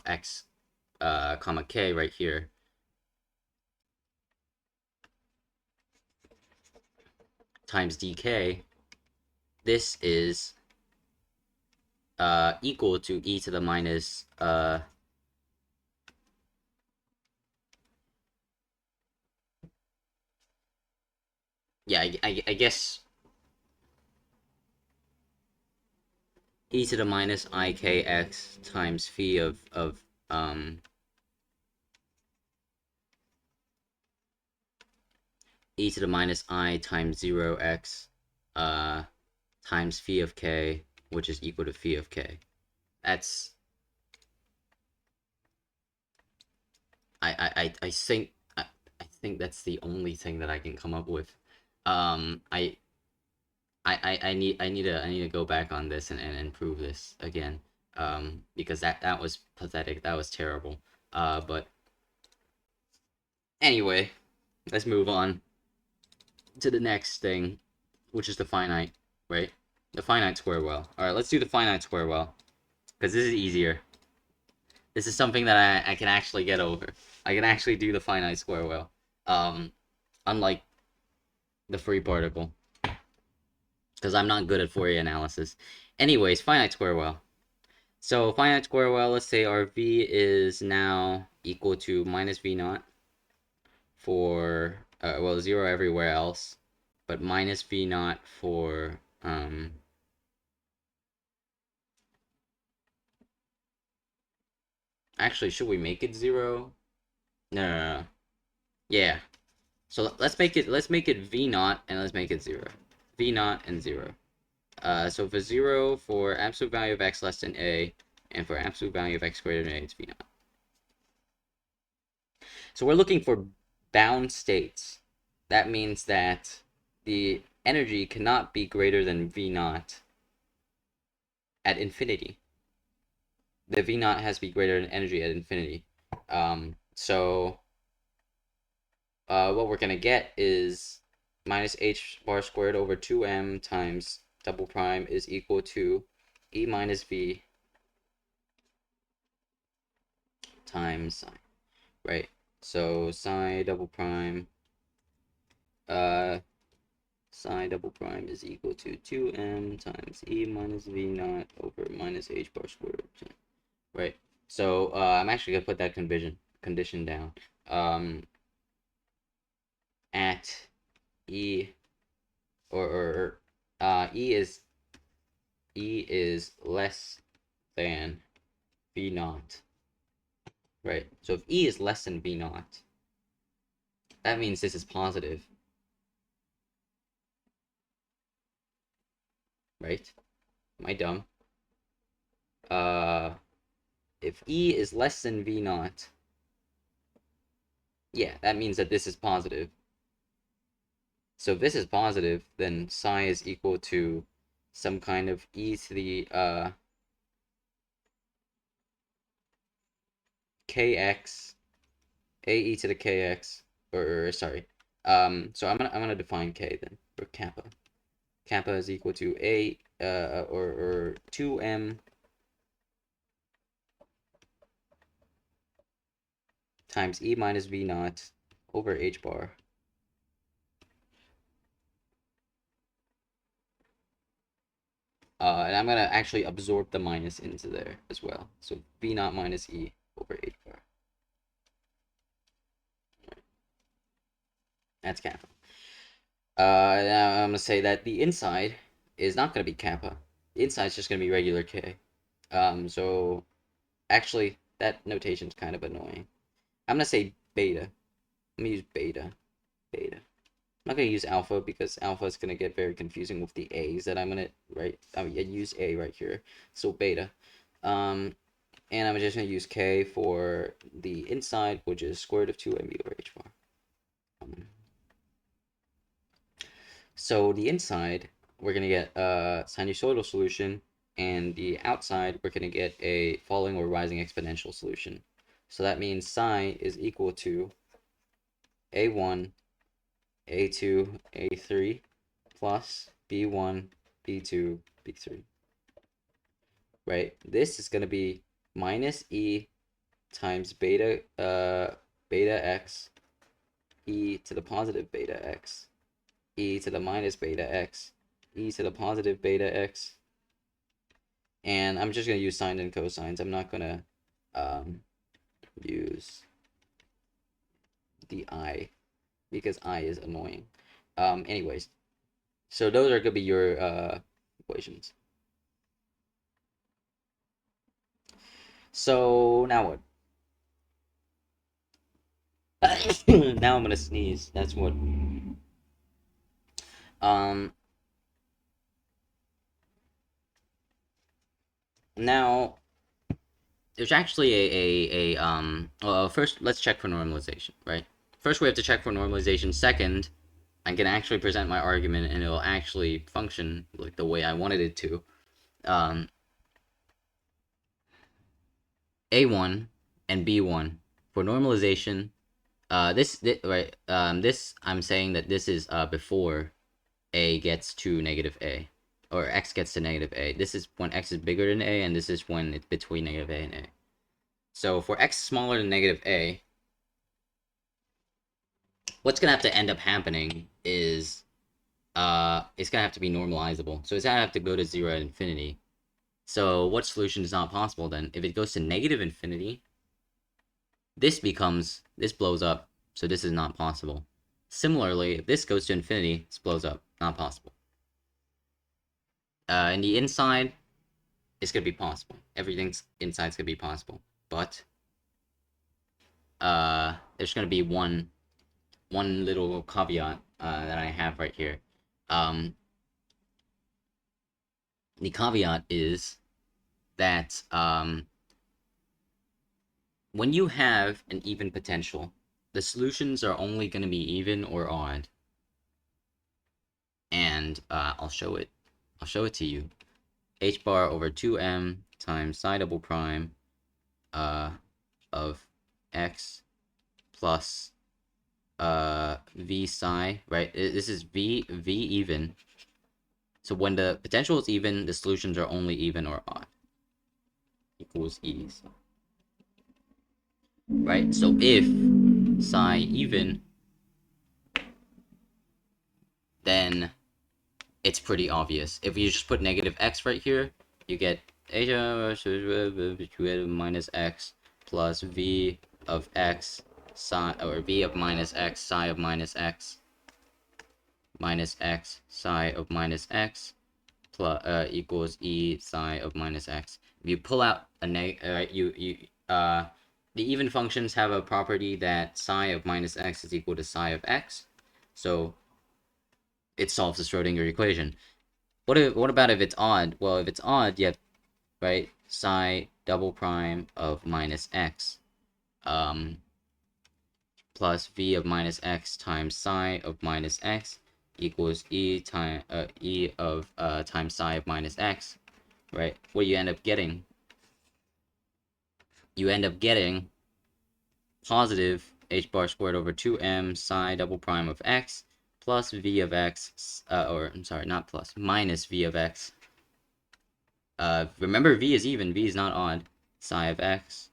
x, comma k right here. Times dk. This is equal to e to the minus yeah, I guess e to the minus ikx times phi of e to the minus I times 0x times phi of k, which is equal to phi of k. That's I think that's the only thing that I can come up with. Um, I I need to go back on this and prove this again. Because that was pathetic. That was terrible. But anyway, let's move on. to the next thing, which is the finite, right? The finite square well. All right, let's do the finite square well because this is easier. This is something that I can actually get over. I can actually do the finite square well. Um, Unlike the free particle, because I'm not good at Fourier analysis. Anyways, finite square well. So finite square well, let's say our v is now equal to minus v naught for, well, 0 everywhere else, but minus v naught for, actually, should we make it 0? No, no, no, no. Yeah. So let's make it v naught and let's make it 0. V naught and 0. So for 0, for absolute value of x less than a, and for absolute value of x greater than a, it's v naught. So we're looking for bound states. That means that the energy cannot be greater than v naught at infinity. The v naught has to be greater than energy at infinity. So what we're going to get is minus h bar squared over 2m times double prime is equal to e minus v times psi, right? So psi double prime, psi double prime is equal to 2m times e minus v naught over minus h bar squared, right? So I'm actually gonna put that condition down. At e or e is less than v naught, right? So if e is less than v naught, that means this is positive, right? Am I dumb? If e is less than v naught, yeah, that means that this is positive. So if this is positive, then psi is equal to some kind of e to the kx, ae to the kx, or sorry. So I'm gonna define k then for kappa. Kappa is equal to a or 2m times e minus v naught over h bar. And I'm gonna actually absorb the minus into there as well. So v naught minus e over h bar. That's kappa. Now I'm gonna say that the inside is not gonna be kappa. The inside is just gonna be regular k. So actually that notation is kind of annoying. I'm gonna say beta. Let me use beta. Beta. I'm not gonna use alpha because alpha is gonna get very confusing with the a's that I'm gonna write. I use a right here. So beta. And I'm just gonna use k for the inside, which is square root of 2mv over h bar. So the inside, we're going to get a sinusoidal solution, and the outside, we're going to get a falling or rising exponential solution. So that means psi is equal to a1, a2, a3 plus b1, b2, b3. Right? This is going to be minus e times beta beta x, e to the positive beta x, e to the minus beta x, e to the positive beta x, and I'm just going to use sine and cosines. I'm not going to use the I because I is annoying. Anyways, so those are going to be your equations. So now what? Now I'm going to sneeze. That's what. Now there's actually well, first let's check for normalization, right? First we have to check for normalization. Second, I can actually present my argument and it'll actually function like the way I wanted it to. A1 and B1 for normalization, right, this, I'm saying that this is before a gets to negative a, or x gets to negative a. This is when x is bigger than a, and this is when it's between negative a and a. So for x smaller than negative a, what's gonna have to end up happening is it's gonna have to be normalizable. So it's gonna have to go to 0 at infinity. So what solution is not possible then? If it goes to negative infinity, this blows up. So this is not possible. Similarly, if this goes to infinity, this blows up. Not possible. In the inside, it's gonna be possible. Everything's inside's gonna be possible. But there's gonna be one little caveat that I have right here. The caveat is that when you have an even potential, the solutions are only going to be even or odd. And I'll show it to you. H bar over 2m times psi double prime of x plus v psi, right? This is v even. So when the potential is even, the solutions are only even or odd. Equals e. Right? So if psi even, then it's pretty obvious. If you just put negative x right here, you get minus x plus v of x psi, or v of minus x psi of minus x psi of minus x plus equals e psi of minus x. If you pull out a the even functions have a property that psi of minus x is equal to psi of x, so it solves the Schrodinger equation. What about if it's odd? Well, if it's odd, you have, right, psi double prime of minus x plus v of minus x times psi of minus x equals e of times psi of minus x, right? What do you end up getting? You end up getting positive h bar squared over 2m psi double prime of x plus v of x, or I'm sorry, not plus, minus v of x. Remember, v is even, v is not odd. Psi of x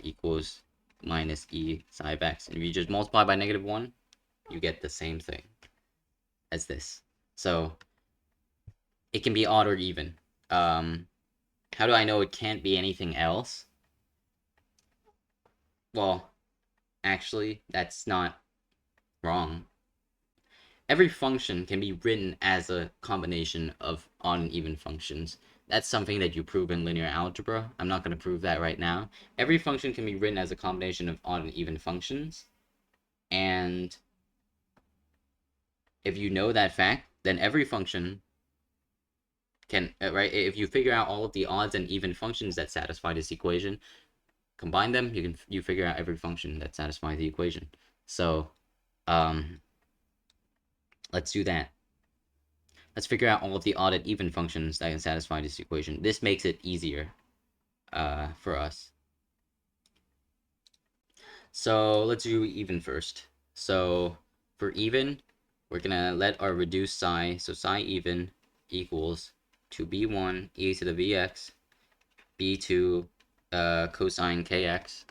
equals minus e psi of x. And if you just multiply by negative 1, you get the same thing as this. So it can be odd or even. How do I know it can't be anything else? Well, actually, that's not wrong. Every function can be written as a combination of odd and even functions. That's something that you prove in linear algebra. I'm not going to prove that right now. Every function can be written as a combination of odd and even functions. And if you know that fact, then every function can, right? If you figure out all of the odds and even functions that satisfy this equation, combine them, you figure out every function that satisfies the equation. So, let's do that. Let's figure out all of the odd and even functions that can satisfy this equation. This makes it easier for us. So let's do even first. So for even, we're gonna let our reduce psi, so psi even equals 2b1 e to the bx, b2 cosine kx,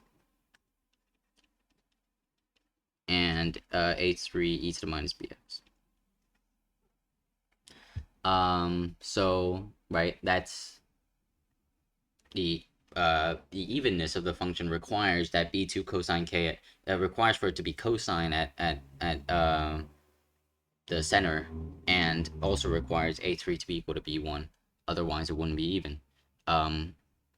and h3 e to the minus bx. So, right, that's the evenness of the function requires that b2 cosine k, requires for it to be cosine at the center, and also requires a3 to be equal to b1. Otherwise, it wouldn't be even.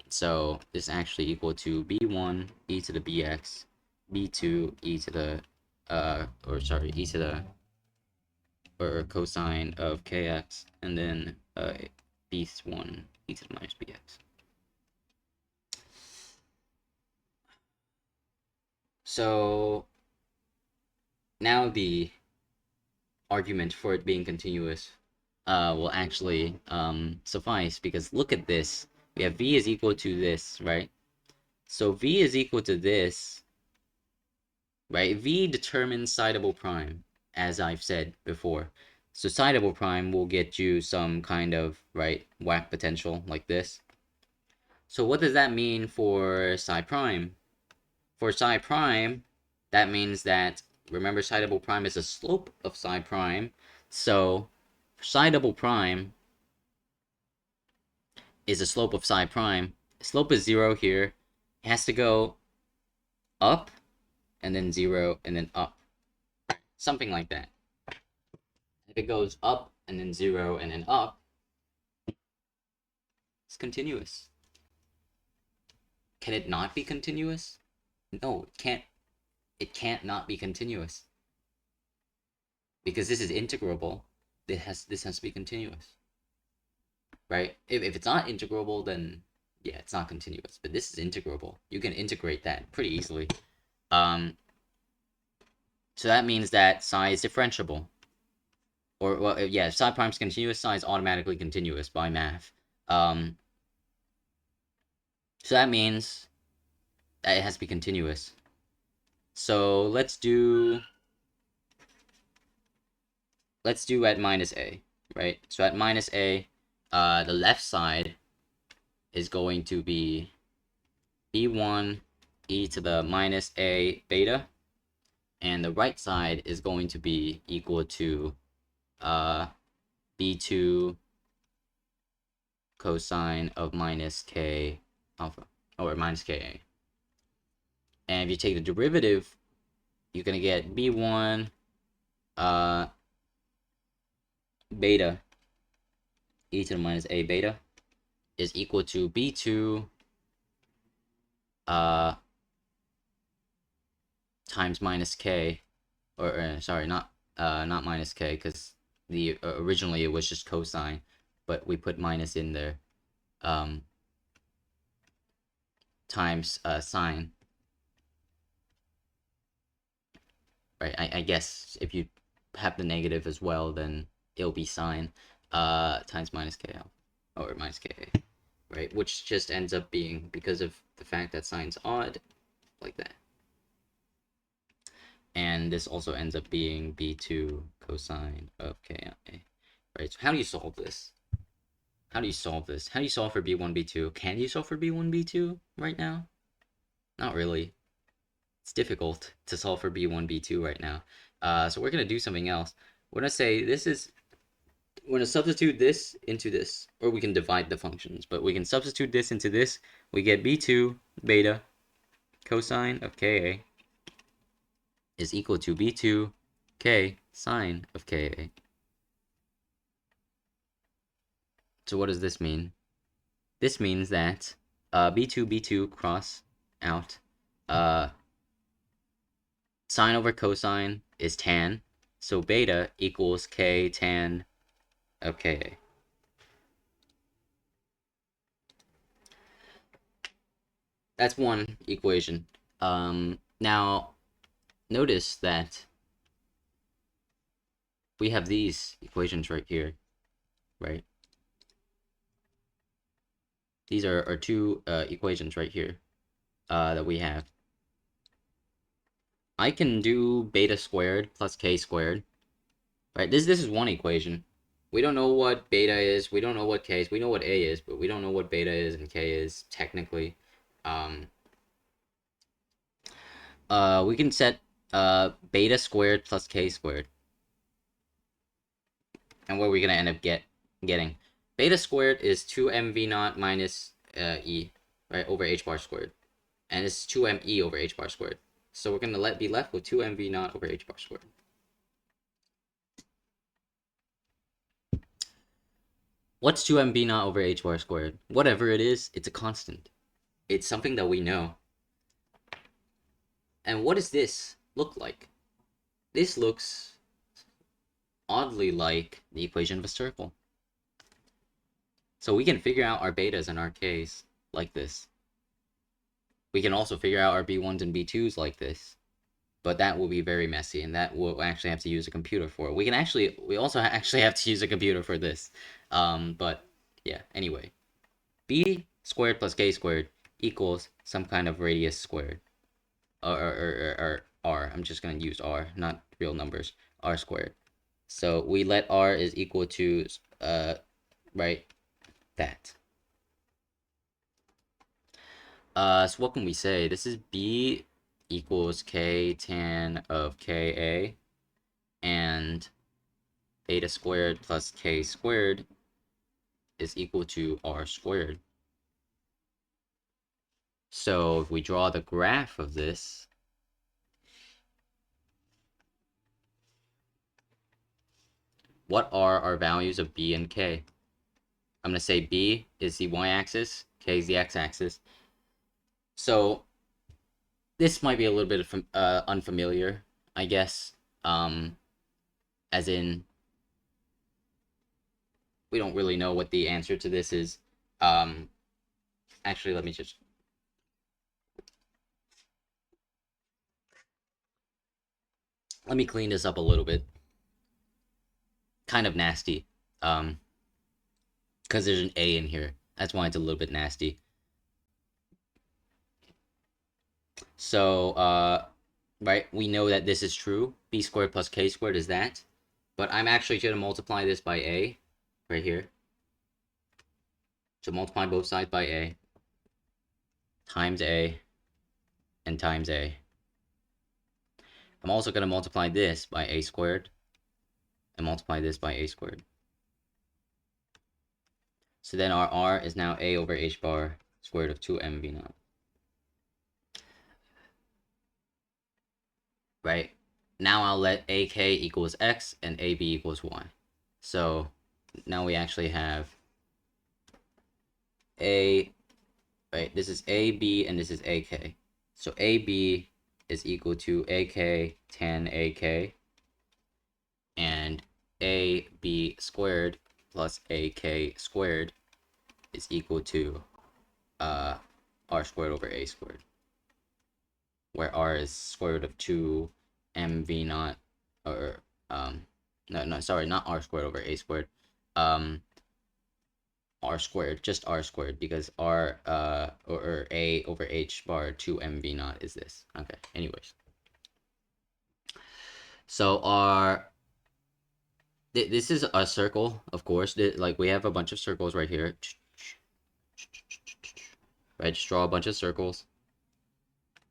So this is actually equal to b1 e to the bx, b2 e to the e to the, or cosine of kx, and then b1 e to the minus bx. So now the argument for it being continuous will actually suffice, because look at this. We have v is equal to this, right? So v is equal to this right? V determines psi double prime, as I've said before. So psi double prime will get you some kind of, right, whack potential like this. So what does that mean for psi prime? For psi prime, that means that, remember, psi double prime is a slope of psi prime. So psi double prime is a slope of psi prime. Slope is 0 here. It has to go up and then 0 and then up. Something like that. If it goes up and then 0 and then up, it's continuous. Can it not be continuous? No, it can't. It can't not be continuous. Because this is integrable. This has to be continuous. Right? If it's not integrable, then yeah, it's not continuous. But this is integrable. You can integrate that pretty easily. So that means that psi is differentiable. Or, well, yeah, if psi prime is continuous, psi is automatically continuous by math. So that means that it has to be continuous. So let's do at minus a, right? So at minus a, the left side is going to be b1 e to the minus a beta, and the right side is going to be equal to b2 cosine of minus k alpha, or minus ka. And if you take the derivative, you're going to get b1 beta e to the minus a beta is equal to b2 times minus k, or sorry, not minus k, because the originally it was just cosine, but we put minus in there, times sine, right? I guess if you have the negative as well, then it'll be sine, times minus k, or minus ka, right? Which just ends up being, because of the fact that sine's odd, like that. And this also ends up being b2 cosine of ki, right? So how do you solve this? How do you solve this? How do you solve for b1, b2? Can you solve for b1, b2 right now? Not really. It's difficult to solve for b1, b2 right now. So we're going to do something else. We're going to say this is, we're going to substitute this into this, or we can divide the functions, but we can substitute this into this. We get b2 beta cosine of ka is equal to b2 k sine of ka. So what does this mean? This means that b2 b2 cross out. Sine over cosine is tan, so beta equals k tan of ka. That's one equation. Now notice that we have these equations right here, right? These are two equations right here that we have. I can do beta squared plus k squared, right? This is one equation. We don't know what beta is. We don't know what k is. We know what a is, but we don't know what beta is and k is technically. We can set beta squared plus k squared. And what are we going to end up getting? Beta squared is 2mv naught minus e, right, over h bar squared. And it's 2me over h bar squared. So we're going to be left with 2mv naught over h bar squared. What's 2mv naught over h bar squared? Whatever it is, it's a constant. It's something that we know. And what does this look like? This looks oddly like the equation of a circle. So we can figure out our betas and our k's like this. We can also figure out our b1s and b2s like this. But that will be very messy, and that we'll actually have to use a computer for. We also actually have to use a computer for this. But yeah, anyway. B squared plus k squared equals some kind of radius squared. Or r. I'm just going to use r, not real numbers. R squared. So we let r is equal to, right, that. So what can we say? This is b equals k tan of ka, and beta squared plus k squared is equal to r squared. So if we draw the graph of this, what are our values of b and k? I'm going to say b is the y-axis, k is the x-axis. So this might be a little bit unfamiliar, I guess. As in, we don't really know what the answer to this is. Actually, let me clean this up a little bit. Kind of nasty. Because there's an A in here. That's why it's a little bit nasty. So, right, we know that this is true. B squared plus K squared is that. But I'm actually going to multiply this by A, right here. So multiply both sides by A, times A, and times A. I'm also going to multiply this by A squared, and multiply this by A squared. So then our R is now A over H bar squared of 2m V naught. Right? Now I'll let AK equals X and AB equals Y. So now we actually have A, right? This is AB and this is AK. So AB is equal to AK tan AK, and AB squared plus AK squared is equal to R squared over A squared, where R is square root of 2 mv naught, or no, sorry, not R squared over A squared, R squared, just R squared, because R or A over H bar 2 mv naught is this. Okay, anyways, so this is a circle, of course. Like, we have a bunch of circles right here, right? Just draw a bunch of circles.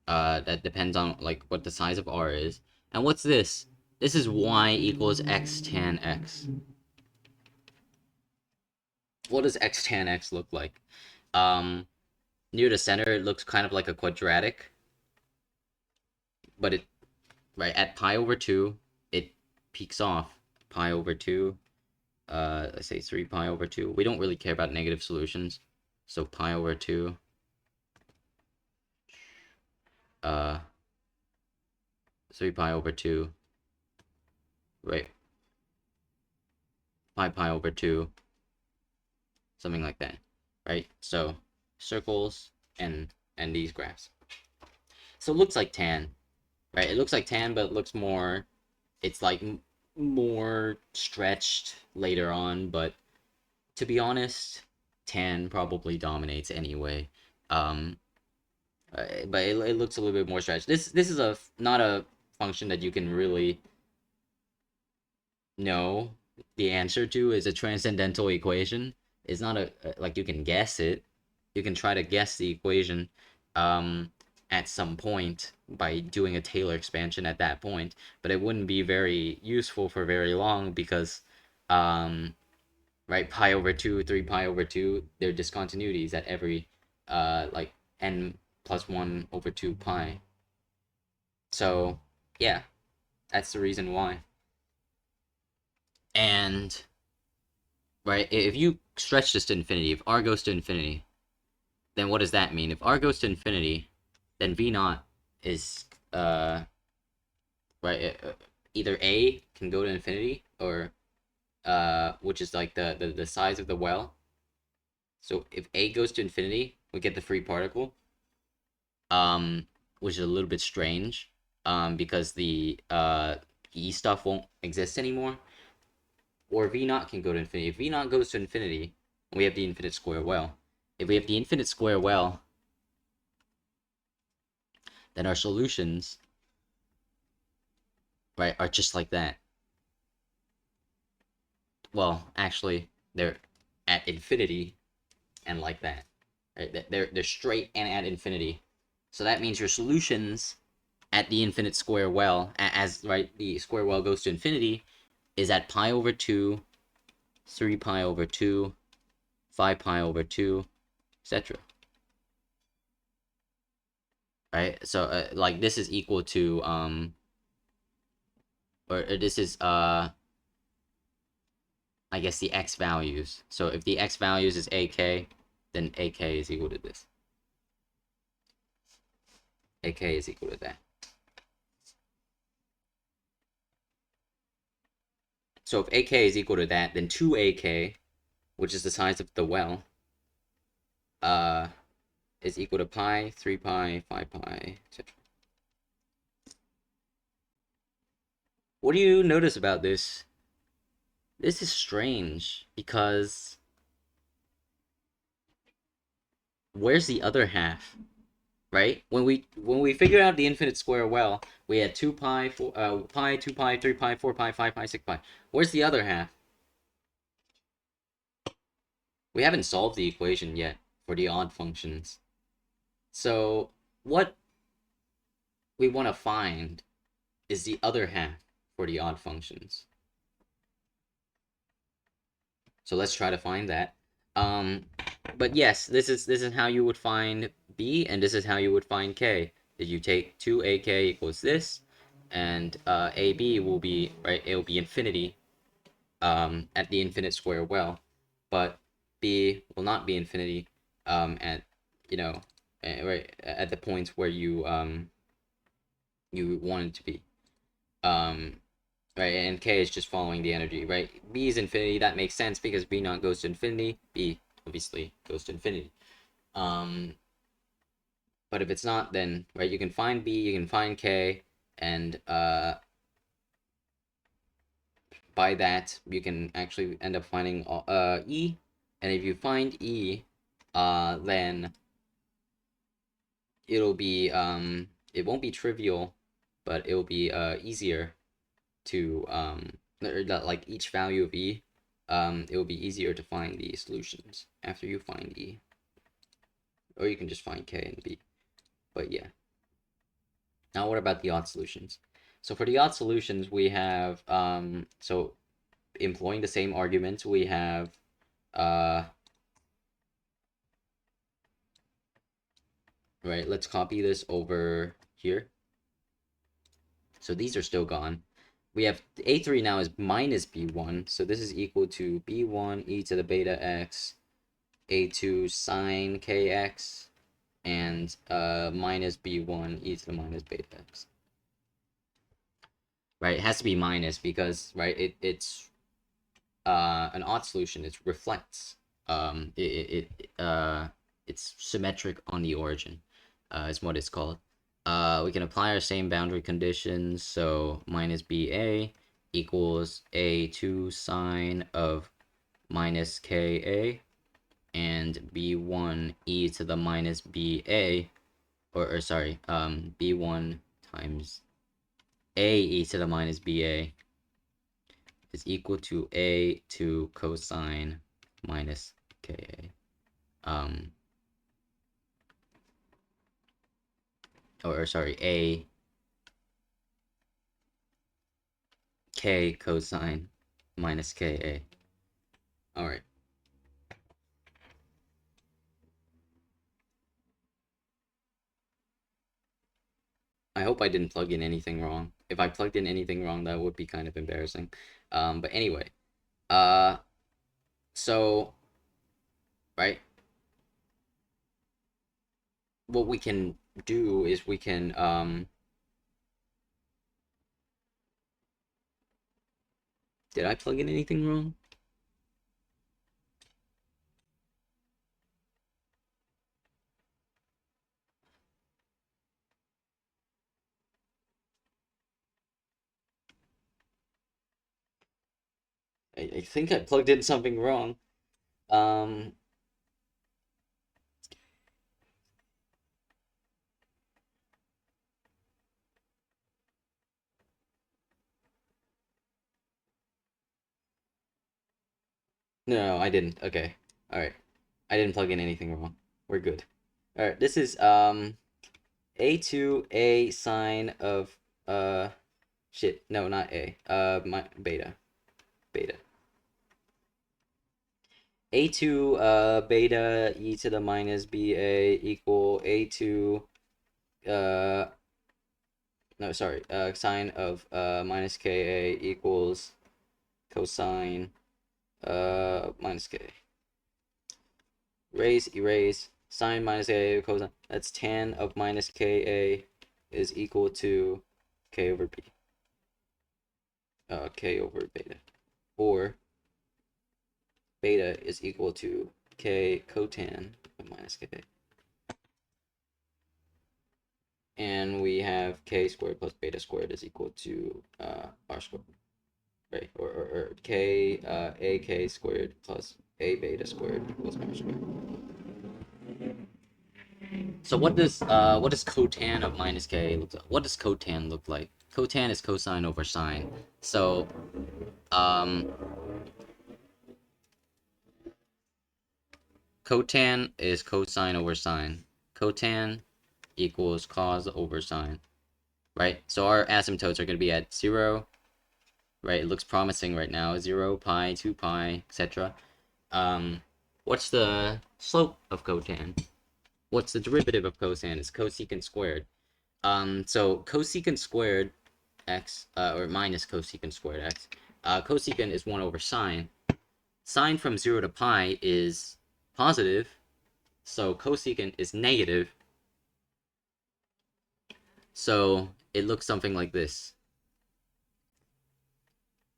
That depends on, like, what the size of R is. And what's this? This is y equals x tan x. What does x tan x look like? Near the center, it looks kind of like a quadratic, but right at pi over 2, it peaks off. Pi over 2, let's say 3 pi over 2. We don't really care about negative solutions, so pi over 2, 3 pi over 2, right? Pi over 2, something like that, right? So circles and these graphs. So it looks like tan, right? It looks like tan, but it looks more, it's like more stretched later on. But to be honest, tan probably dominates anyway. But it looks a little bit more stretched. This is not a function that you can really know the answer to. Is a transcendental equation. It's not like you can guess it. You can try to guess the equation at some point by doing a Taylor expansion at that point, but it wouldn't be very useful for very long, because right, pi over 2, 3 pi over 2, they're discontinuities at every like n plus 1 over 2 pi. So yeah, that's the reason why. And right, if you stretch this to infinity, if r goes to infinity, then what does that mean? If r goes to infinity, then v naught is right, either a can go to infinity, or which is like the size of the well. So if a goes to infinity, we get the free particle, which is a little bit strange, because the e stuff won't exist anymore. Or v naught can go to infinity. If v naught goes to infinity, we have the infinite square well. If we have the infinite square well, then our solutions right, are just like that. Well, actually, they're at infinity and like that. Right? They're straight and at infinity. So that means your solutions at the infinite square well, as right, the square well goes to infinity, is at pi over 2, 3 pi over 2, 5 pi over 2, etc. Right? So like this is equal to or this is I guess the x values. So if the x values is ak, then ak is equal to this. AK is equal to that. So if AK is equal to that, then 2AK, which is the size of the well, uh, is equal to pi, 3 pi, 5 pi, etc. What do you notice about this? This is strange because where's the other half? Right? When we figured out the infinite square well, we had 2 pi, 4, pi, 2 pi, 3 pi, 4 pi, 5 pi, 6 pi. Where's the other half? We haven't solved the equation yet for the odd functions. So what we want to find is the other half for the odd functions. So let's try to find that. Um, but yes, this is how you would find b, and this is how you would find k. If you take 2ak equals this, and ab will be right. It will be infinity at the infinite square well, but b will not be infinity at you know right at the points where you want it to be. Um, right, and k is just following the energy, right? B is infinity, that makes sense because b naught goes to infinity, b obviously goes to infinity. Um, but if it's not, then right, you can find b, you can find k, and by that you can actually end up finding e, and if you find e, then it'll be it won't be trivial, but it'll be easier to like each value of e, it will be easier to find the solutions after you find e, or you can just find k and b. But yeah. Now what about the odd solutions? So for the odd solutions, we have so employing the same arguments, we have uh right. Let's copy this over here. So these are still gone. We have a3 now is minus b1, so this is equal to b1 e to the beta x a2 sine kx and minus b1 e to the minus beta x. Right, it has to be minus because right it's an odd solution. It reflects it's symmetric on the origin, is what it's called. We can apply our same boundary conditions. So minus ba equals a2 sine of minus ka and b1 e to the minus ba, or sorry, b1 times a e to the minus ba is equal to a2 cosine minus ka. Um, or sorry, a k cosine minus ka. All right. I hope I didn't plug in anything wrong. If I plugged in anything wrong, that would be kind of embarrassing. But anyway, uh, so right, what we can do is we can did I plug in anything wrong? I think I plugged in something wrong. Um, No, I didn't. Okay. All right. I didn't plug in anything wrong. We're good. All right. This is A2 sine of shit. No, not A. My beta. Beta. A2 beta e to the minus BA equal A2 uh no, sorry, sine of minus KA equals cosine minus K. Erase, sine minus A cosine. That's tan of minus KA is equal to K over B. K over beta. Or beta is equal to K cotan of minus K. And we have K squared plus beta squared is equal to R squared. Right? Or K AK squared plus A beta squared equals R squared. So what does cotan of minus K look like? What does cotan look like? Cotan is cosine over sine. So um cotan is cosine over sine. Cotan equals cos over sine. Right? So our asymptotes are going to be at 0, right? It looks promising right now. 0, pi, 2 pi, etc. What's the slope of cotan? What's the derivative of cosine? It's cosecant squared. So cosecant squared x, or minus cosecant squared x. Cosecant is 1 over sine. Sine from 0 to pi is positive, so cosecant is negative. So it looks something like this.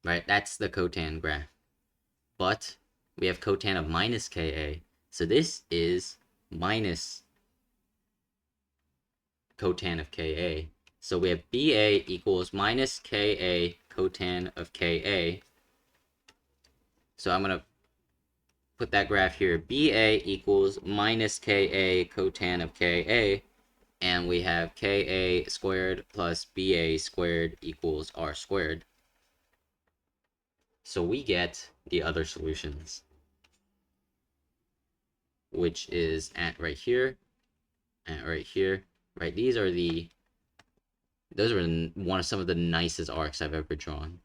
Right? That's the cotan graph. But we have cotan of minus Ka. So this is minus cotan of Ka. So we have Ba equals minus Ka cotan of Ka. So I'm going to put that graph here. Ba equals minus Ka cotan of Ka. And we have Ka squared plus Ba squared equals R squared. So we get the other solutions, which is at right here, at right here, right? These are those are some of the nicest arcs I've ever drawn.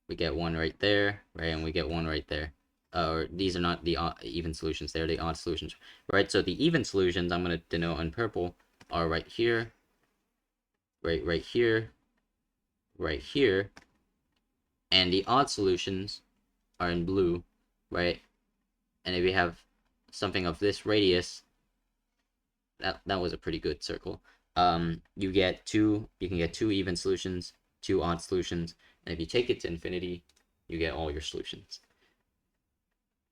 We get one right there, right, and we get one right there. Or these are not the even solutions; they're the odd solutions, right? So the even solutions I'm going to denote in purple are right here, right here, right here, and the odd solutions are in blue, right? And if you have something of this radius, that was a pretty good circle. You can get two even solutions, two odd solutions, and if you take it to infinity, you get all your solutions.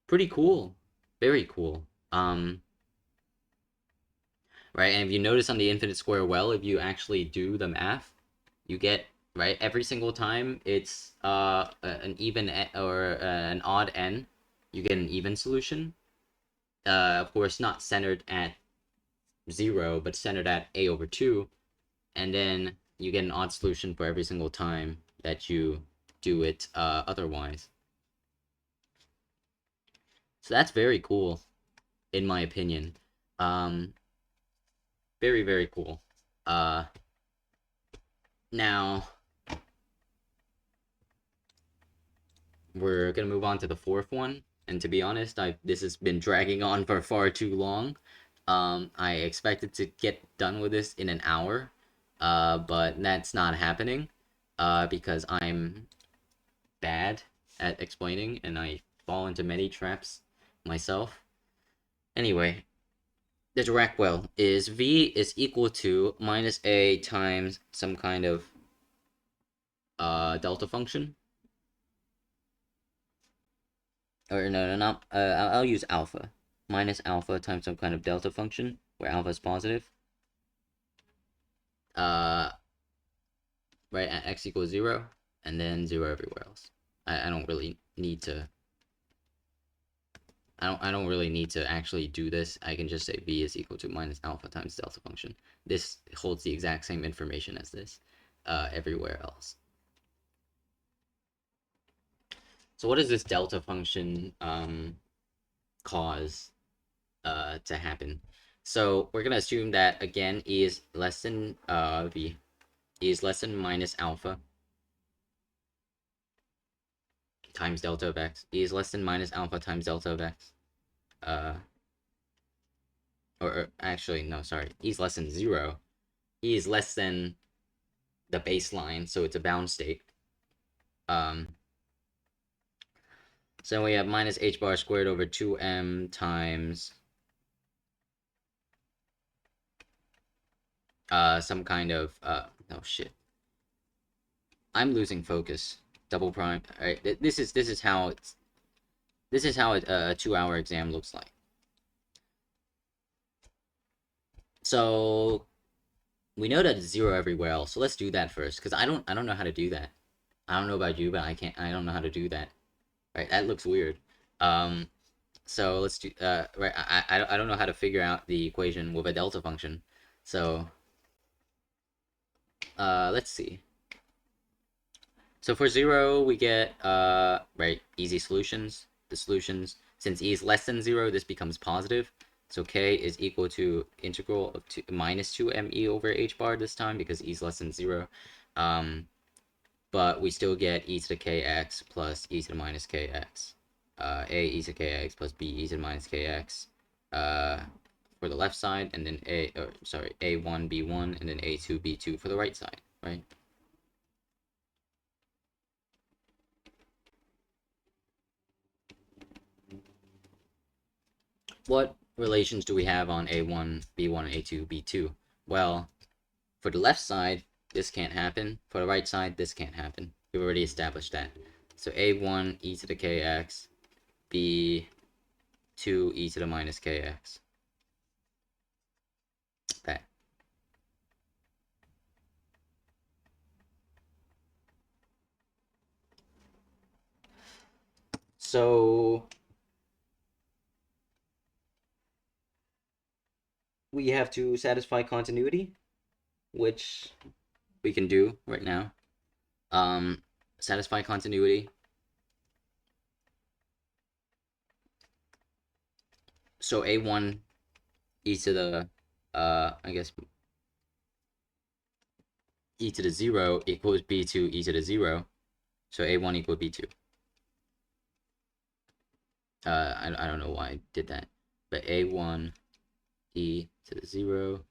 Pretty cool, very cool. Right, and if you notice on the infinite square well, if you actually do the math, you get right every single time it's an even or an odd n, you get an even solution. Of course, not centered at 0, but centered at a over 2, and then you get an odd solution for every single time that you do it otherwise. So that's very cool, in my opinion. Very, very cool. Now, we're going to move on to the fourth one. And to be honest, this has been dragging on for far too long. I expected to get done with this in an hour, but that's not happening because I'm bad at explaining and I fall into many traps myself. Anyway, the Dirac well is V is equal to minus A times some kind of delta function. Or no, not I'll use alpha. Minus alpha times some kind of delta function where alpha is positive. Uh, right at x equals 0, and then 0 everywhere else. I don't really need to. I don't really need to actually do this. I can just say v is equal to minus alpha times delta function. This holds the exact same information as this everywhere else. So what does this delta function cause to happen? So we're gonna assume that again e is less than v, e is less than minus alpha times delta of x. E is less than minus alpha times delta of x. Uh, or actually no, sorry, e is less than 0. E is less than the baseline, so it's a bound state. Um, so we have minus h bar squared over 2m times some kind of oh shit, I'm losing focus. Double prime. All right, this is how it's a 2-hour exam looks like. So we know that it's 0 everywhere else. So let's do that first, because I don't know how to do that. I don't know about you, but I don't know how to do that. Right, that looks weird. Um, so let's do right. I don't know how to figure out the equation with a delta function. So let's see. So for 0, we get right, easy solutions. The solutions, since e is less than 0, this becomes positive. So k is equal to integral of minus 2me over h bar this time, because e is less than 0. But we still get e to the kx plus e to the minus kx. A e to the kx plus b e to the minus kx for the left side, and then a1 b1, and then a2 b2 for the right side, right? What relations do we have on a1, b1, a2, b2? Well, for the left side, this can't happen. For the right side, this can't happen. We've already established that. So a1 e to the kx, b2 e to the minus kx. Okay. So we have to satisfy continuity, which we can do right now. Satisfy continuity. So a1 e to the I guess e to the 0 equals b2 e to the 0. So a1 equals b2. I don't know why I did that, but a1 e to the 0,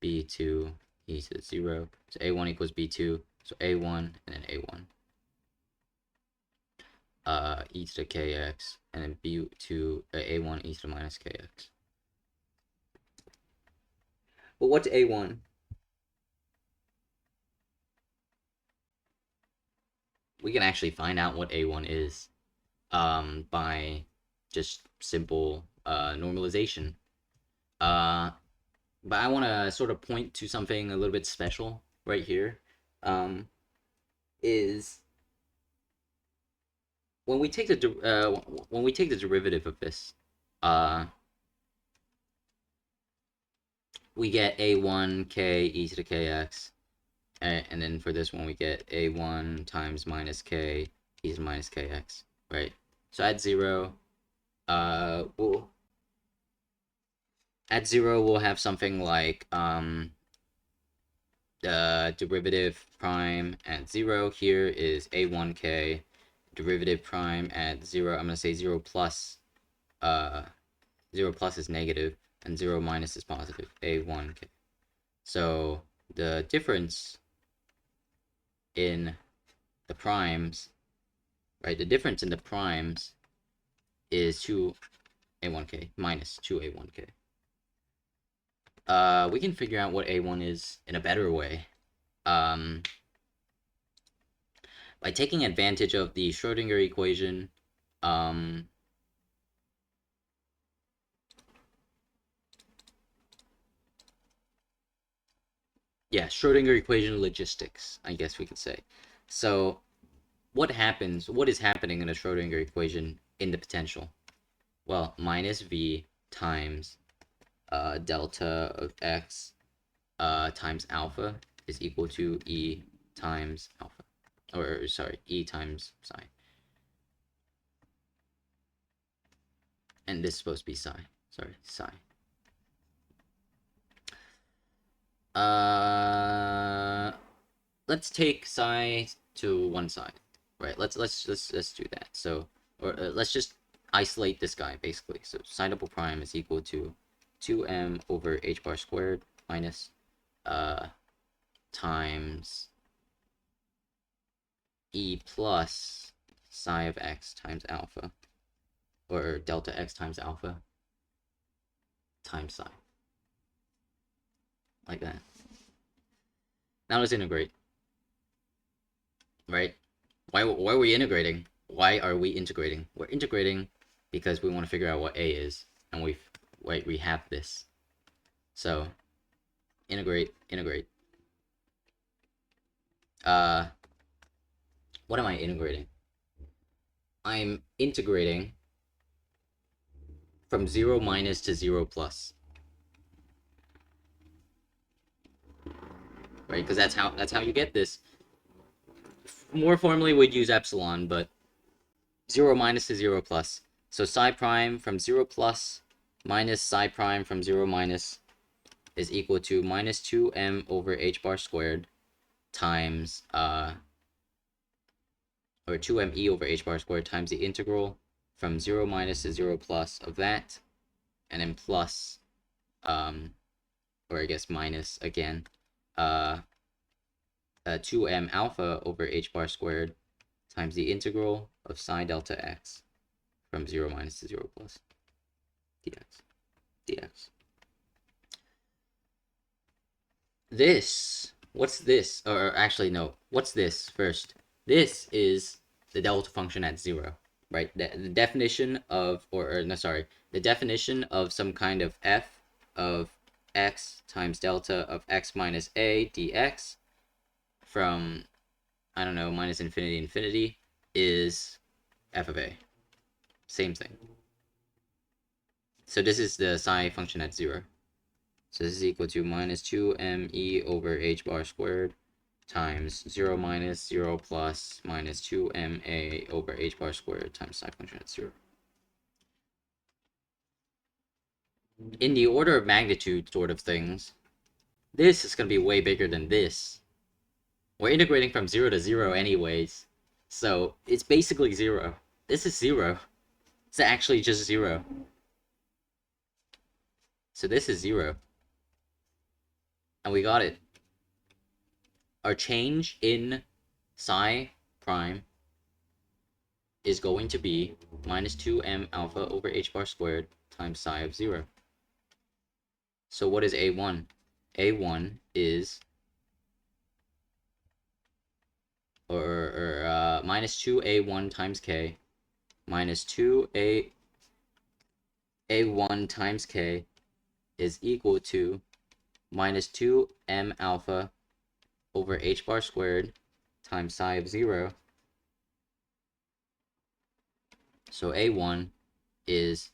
b2 e to the 0. So a1 equals b2. So a1 and then a1. E to the kx, and then b2 a1 e to the minus kx. But what's a1? We can actually find out what a1 is by just simple normalization. But I want to sort of point to something a little bit special right here. Is when we take the derivative of this, we get a1 k e to the kx, and then for this one we get a1 times minus k e to the minus kx, right? So at 0, we'll have something like derivative prime at 0 here is a1k, derivative prime at 0, I'm going to say 0 plus, 0 plus is negative, and 0 minus is positive, a1k. So the difference in the primes, right, the difference in the primes is 2a1k minus 2a1k. We can figure out what a1 is in a better way. By taking advantage of the Schrodinger equation, yeah, Schrodinger equation logistics, I guess we could say. So what is happening in a Schrodinger equation in the potential? Well, minus v times delta of x times alpha is equal to e times alpha, or sorry, e times psi. And this is supposed to be psi. Sorry, psi. Let's take psi to one side, right? Let's do that. So, or let's just isolate this guy basically. So psi double prime is equal to 2m over h bar squared minus times e plus psi of x times alpha, or delta x times alpha times psi, like that. Now let's integrate, right? Why are we integrating? Why are we integrating? We're integrating because we want to figure out what a is, and we have this. So integrate. What am I integrating? I'm integrating from 0 minus to 0 plus. Right? Because that's how you get this. More formally, we'd use epsilon, but 0 minus to 0 plus. So psi prime from 0 plus minus psi prime from 0 minus is equal to minus 2m over h bar squared times or 2me over h bar squared times the integral from 0 minus to 0 plus of that, and then plus or I guess minus again 2m alpha over h bar squared times the integral of psi delta x from 0 minus to 0 plus dx. This, what's this? Or actually, no, what's this first? This is the delta function at 0, right? The definition of, no, sorry, the definition of some kind of f of x times delta of x minus a dx from, I don't know, minus infinity infinity is f of a. Same thing. So this is the psi function at 0. So this is equal to minus 2me over h bar squared times 0 minus 0 plus minus 2ma over h bar squared times psi function at 0. In the order of magnitude sort of things, this is going to be way bigger than this. We're integrating from 0 to 0 anyways, so it's basically 0. This is 0. It's actually just 0. So this is 0. And we got it. Our change in psi prime is going to be minus 2m alpha over h bar squared times psi of 0. So what is a1? a1 is minus 2a1 times k minus 2a1 times k is equal to minus 2m alpha over h bar squared times psi of 0. So a1 is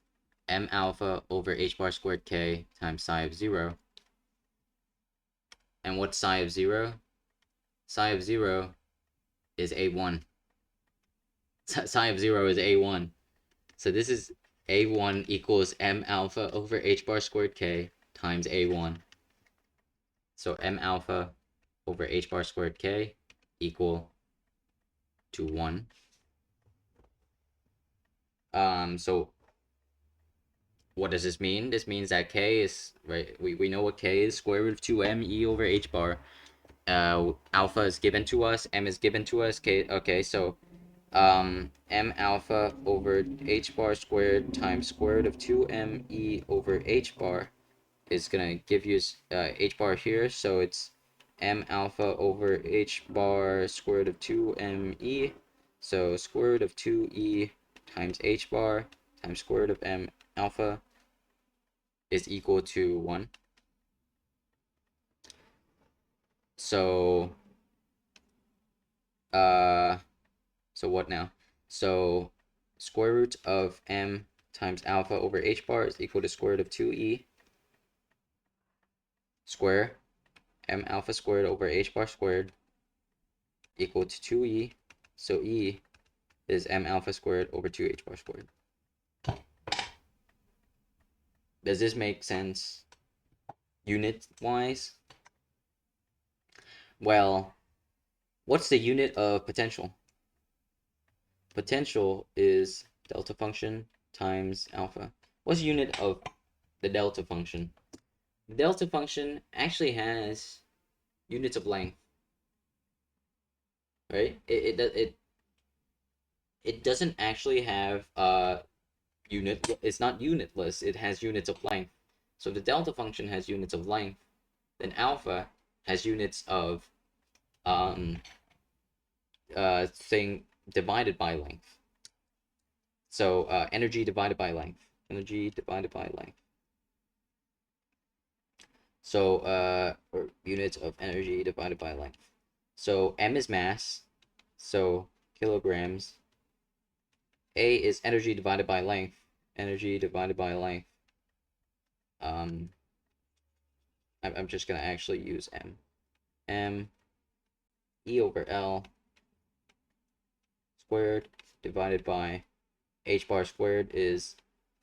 m alpha over h bar squared k times psi of 0. And what's psi of 0? Psi of 0 is a1. Psi of 0 is a1. So this is a1 equals m alpha over h bar squared k times a1. So m alpha over h bar squared k equal to 1. So what does this mean? This means that k is, right, we know what k is, square root of 2m e over h bar. Alpha is given to us, m is given to us, k, okay, so m alpha over h bar squared times square root of 2m e over h bar is gonna give you h bar here, so it's m alpha over h bar square root of 2m e, so square root of 2e times h bar times square root of m alpha is equal to 1. So so what now? So square root of m times alpha over h bar is equal to square root of 2e square m alpha squared over h bar squared equal to 2e. So e is m alpha squared over 2h bar squared. Does this make sense unit wise? Well, what's the unit of potential? Potential is delta function times alpha. What's the unit of the delta function? The delta function actually has units of length, right? It doesn't actually have unit. It's not unitless. It has units of length. So if the delta function has units of length, then alpha has units of thing divided by length. So energy divided by length. Energy divided by length. So or units of energy divided by length. So m is mass. So kilograms. A is energy divided by length. Energy divided by length. I'm just gonna actually use m. M E over L squared divided by h bar squared is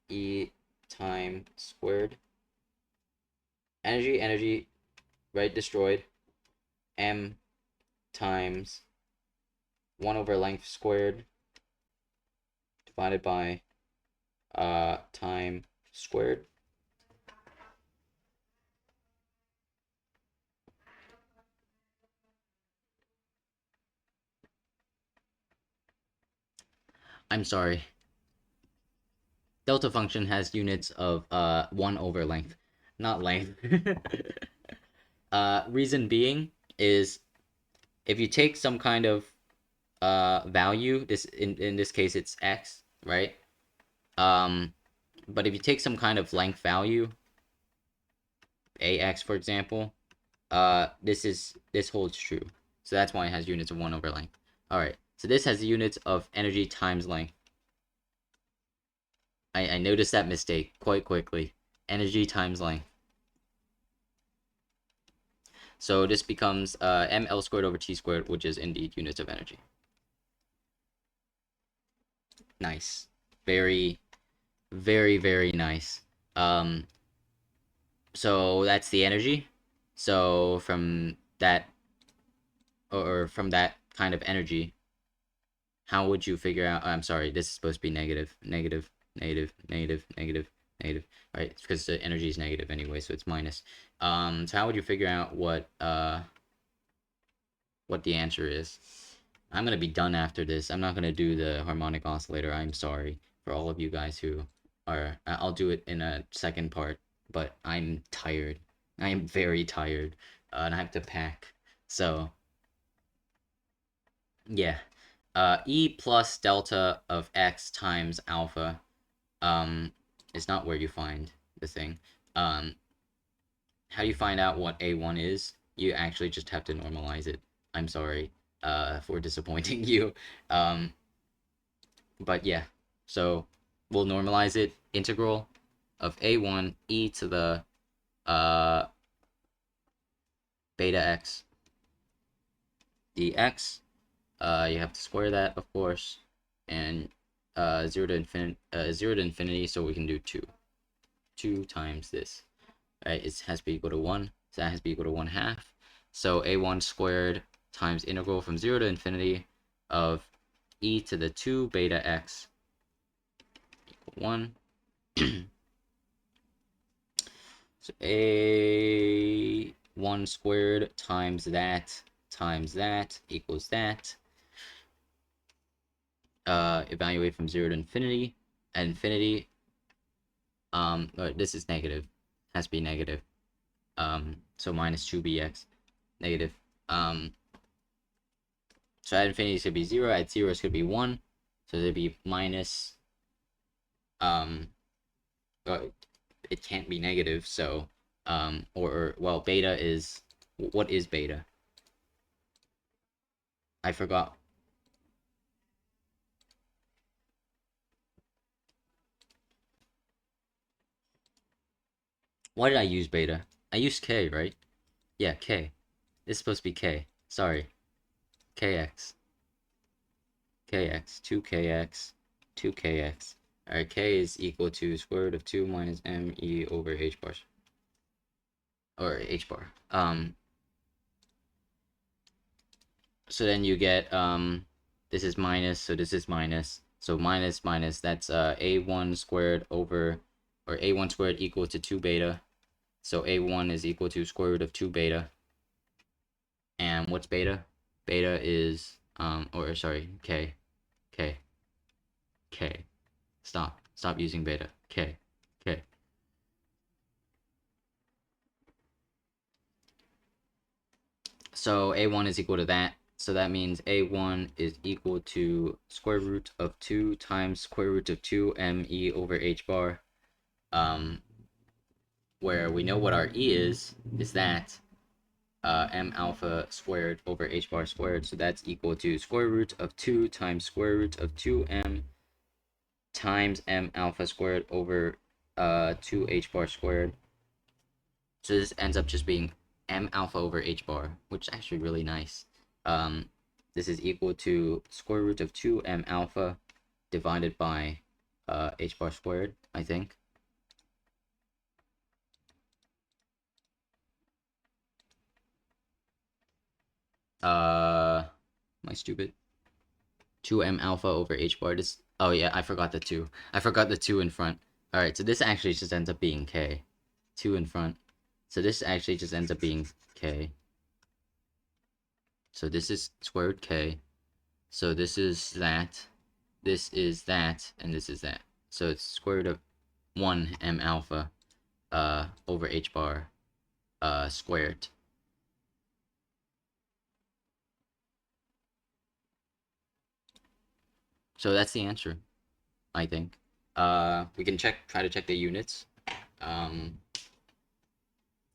E time squared. Energy, right, destroyed. M times 1 over length squared divided by time squared. I'm sorry. Delta function has units of 1 over length, not length. Reason being is if you take some kind of value, this in this case it's x, right? But if you take some kind of length value, ax for example, this holds true. So that's why it has units of 1 over length. All right. So this has the units of energy times length. I noticed that mistake quite quickly. Energy times length. So this becomes ml squared over t squared, which is indeed units of energy. Nice. Very, very, very nice. So that's the energy. So from that, or from that kind of energy, how would you figure out? I'm sorry, this is supposed to be negative, negative, negative, negative, negative, negative. Right? It's because the energy is negative anyway, so it's minus. So how would you figure out what the answer is? I'm gonna be done after this. I'm not gonna do the harmonic oscillator. I'm sorry for all of you guys who are. I'll do it in a second part, but I'm tired. I am very tired, and I have to pack. So yeah, e plus delta of x times alpha is not where you find the thing. How do you find out what a1 is? You actually just have to normalize it. I'm sorry for disappointing you. But yeah, so we'll normalize it. Integral of a1 e to the beta x dx. You have to square that, of course, and 0 to infinity, so we can do 2 times this. Right, it has to be equal to 1, so that has to be equal to 1/2. So a1 squared times integral from 0 to infinity of e to the 2 beta x equal 1. So a1 squared times that equals that. Evaluate from 0 to infinity. At infinity, this is negative. Has to be negative. So minus 2bx, negative. So at infinity it's gonna be 0. At 0 it's gonna be 1. So it'd be minus. It can't be negative. So or well, beta is, what is beta? I forgot. Why did I use beta? I used k, right? Yeah, k. This is supposed to be k. Sorry. kx. kx, 2kx, 2kx. Alright, k is equal to square root of 2 minus me over h bar. Or h bar. So then you get, this is minus, so this is minus. So minus minus, that's a1 squared over, or a1 squared equal to 2 beta. So a1 is equal to square root of 2 beta. And what's beta? Beta is, or sorry, k. Stop using beta. K. So a1 is equal to that. So that means a1 is equal to square root of 2 times square root of 2 me over h bar. Where we know what our e is that m alpha squared over h bar squared. So that's equal to square root of 2 times square root of 2m times m alpha squared over 2h bar squared. So this ends up just being m alpha over h bar, which is actually really nice. This is equal to square root of 2m alpha divided by h bar squared, I think. Am I stupid? 2m alpha over h bar. This, oh yeah, I forgot the 2. I forgot the 2 in front. Alright, so this actually just ends up being k. 2 in front. So this actually just ends up being k. So this is square root k. So this is that. This is that, and this is that. So it's square root of 1 m alpha over h bar squared. So that's the answer, I think. We can try to check the units.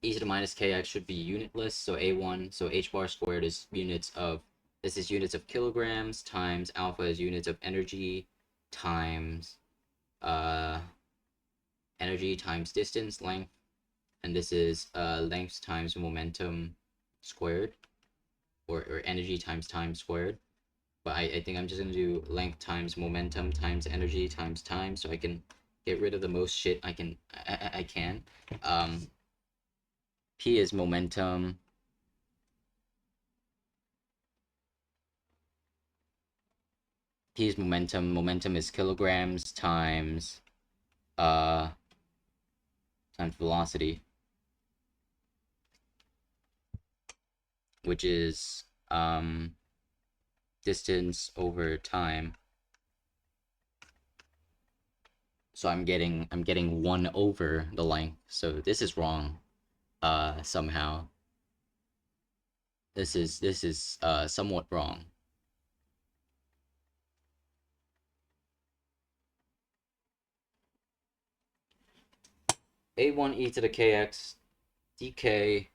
E to the minus kx should be unitless, so a1, so h bar squared is units of, this is units of kilograms times alpha is units of energy times energy times distance, length, and this is length times momentum squared, or energy times time squared. But I think I'm just going to do length times momentum times energy times time, so I can get rid of the most shit I can. P is momentum. P is momentum. Momentum is kilograms times times velocity, which is distance over time. So I'm getting 1 over the length. So this is wrong. Somehow. This is somewhat wrong. A1 e to the kx dk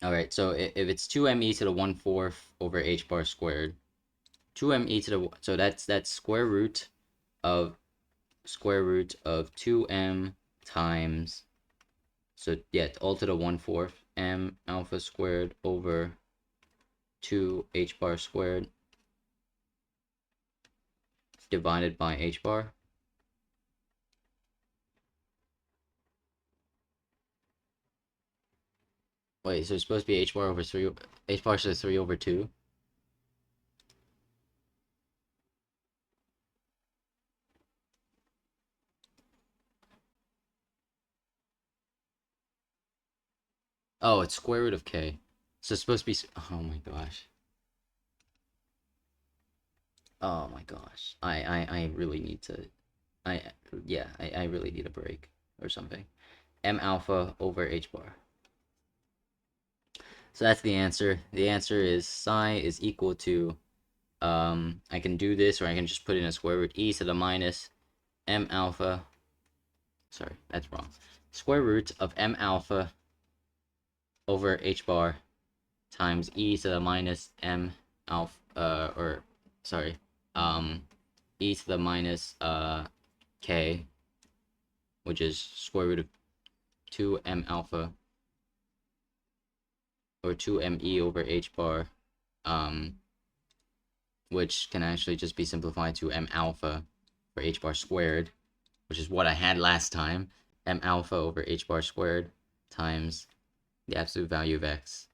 all right, so if it's 2me to the 1/4 over h bar squared, 2me to the, so that's square root of 2m times, so yeah, all to the 1/4 m alpha squared over 2 h bar squared divided by h bar. Wait, so it's supposed to be h bar over 3, h bar is 3 over 2. Oh, it's square root of k. So it's supposed to be, oh my gosh. Oh my gosh. I really need to, yeah, I really need a break or something. M alpha over h bar. So that's the answer. The answer is psi is equal to, I can do this, or I can just put in a square root e to the minus m alpha. Sorry, that's wrong. Square root of m alpha over h bar times e to the minus m alpha, or sorry, e to the minus k, which is square root of 2m alpha, or 2me over h bar, which can actually just be simplified to m alpha for h bar squared, which is what I had last time. M alpha over h bar squared times the absolute value of x,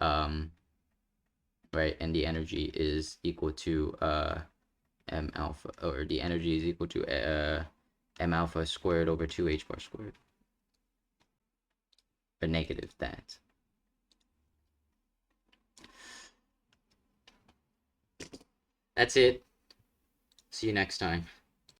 right? And the energy is equal to m alpha, or the energy is equal to m alpha squared over 2 h bar squared, or negative that. That's it. See you next time.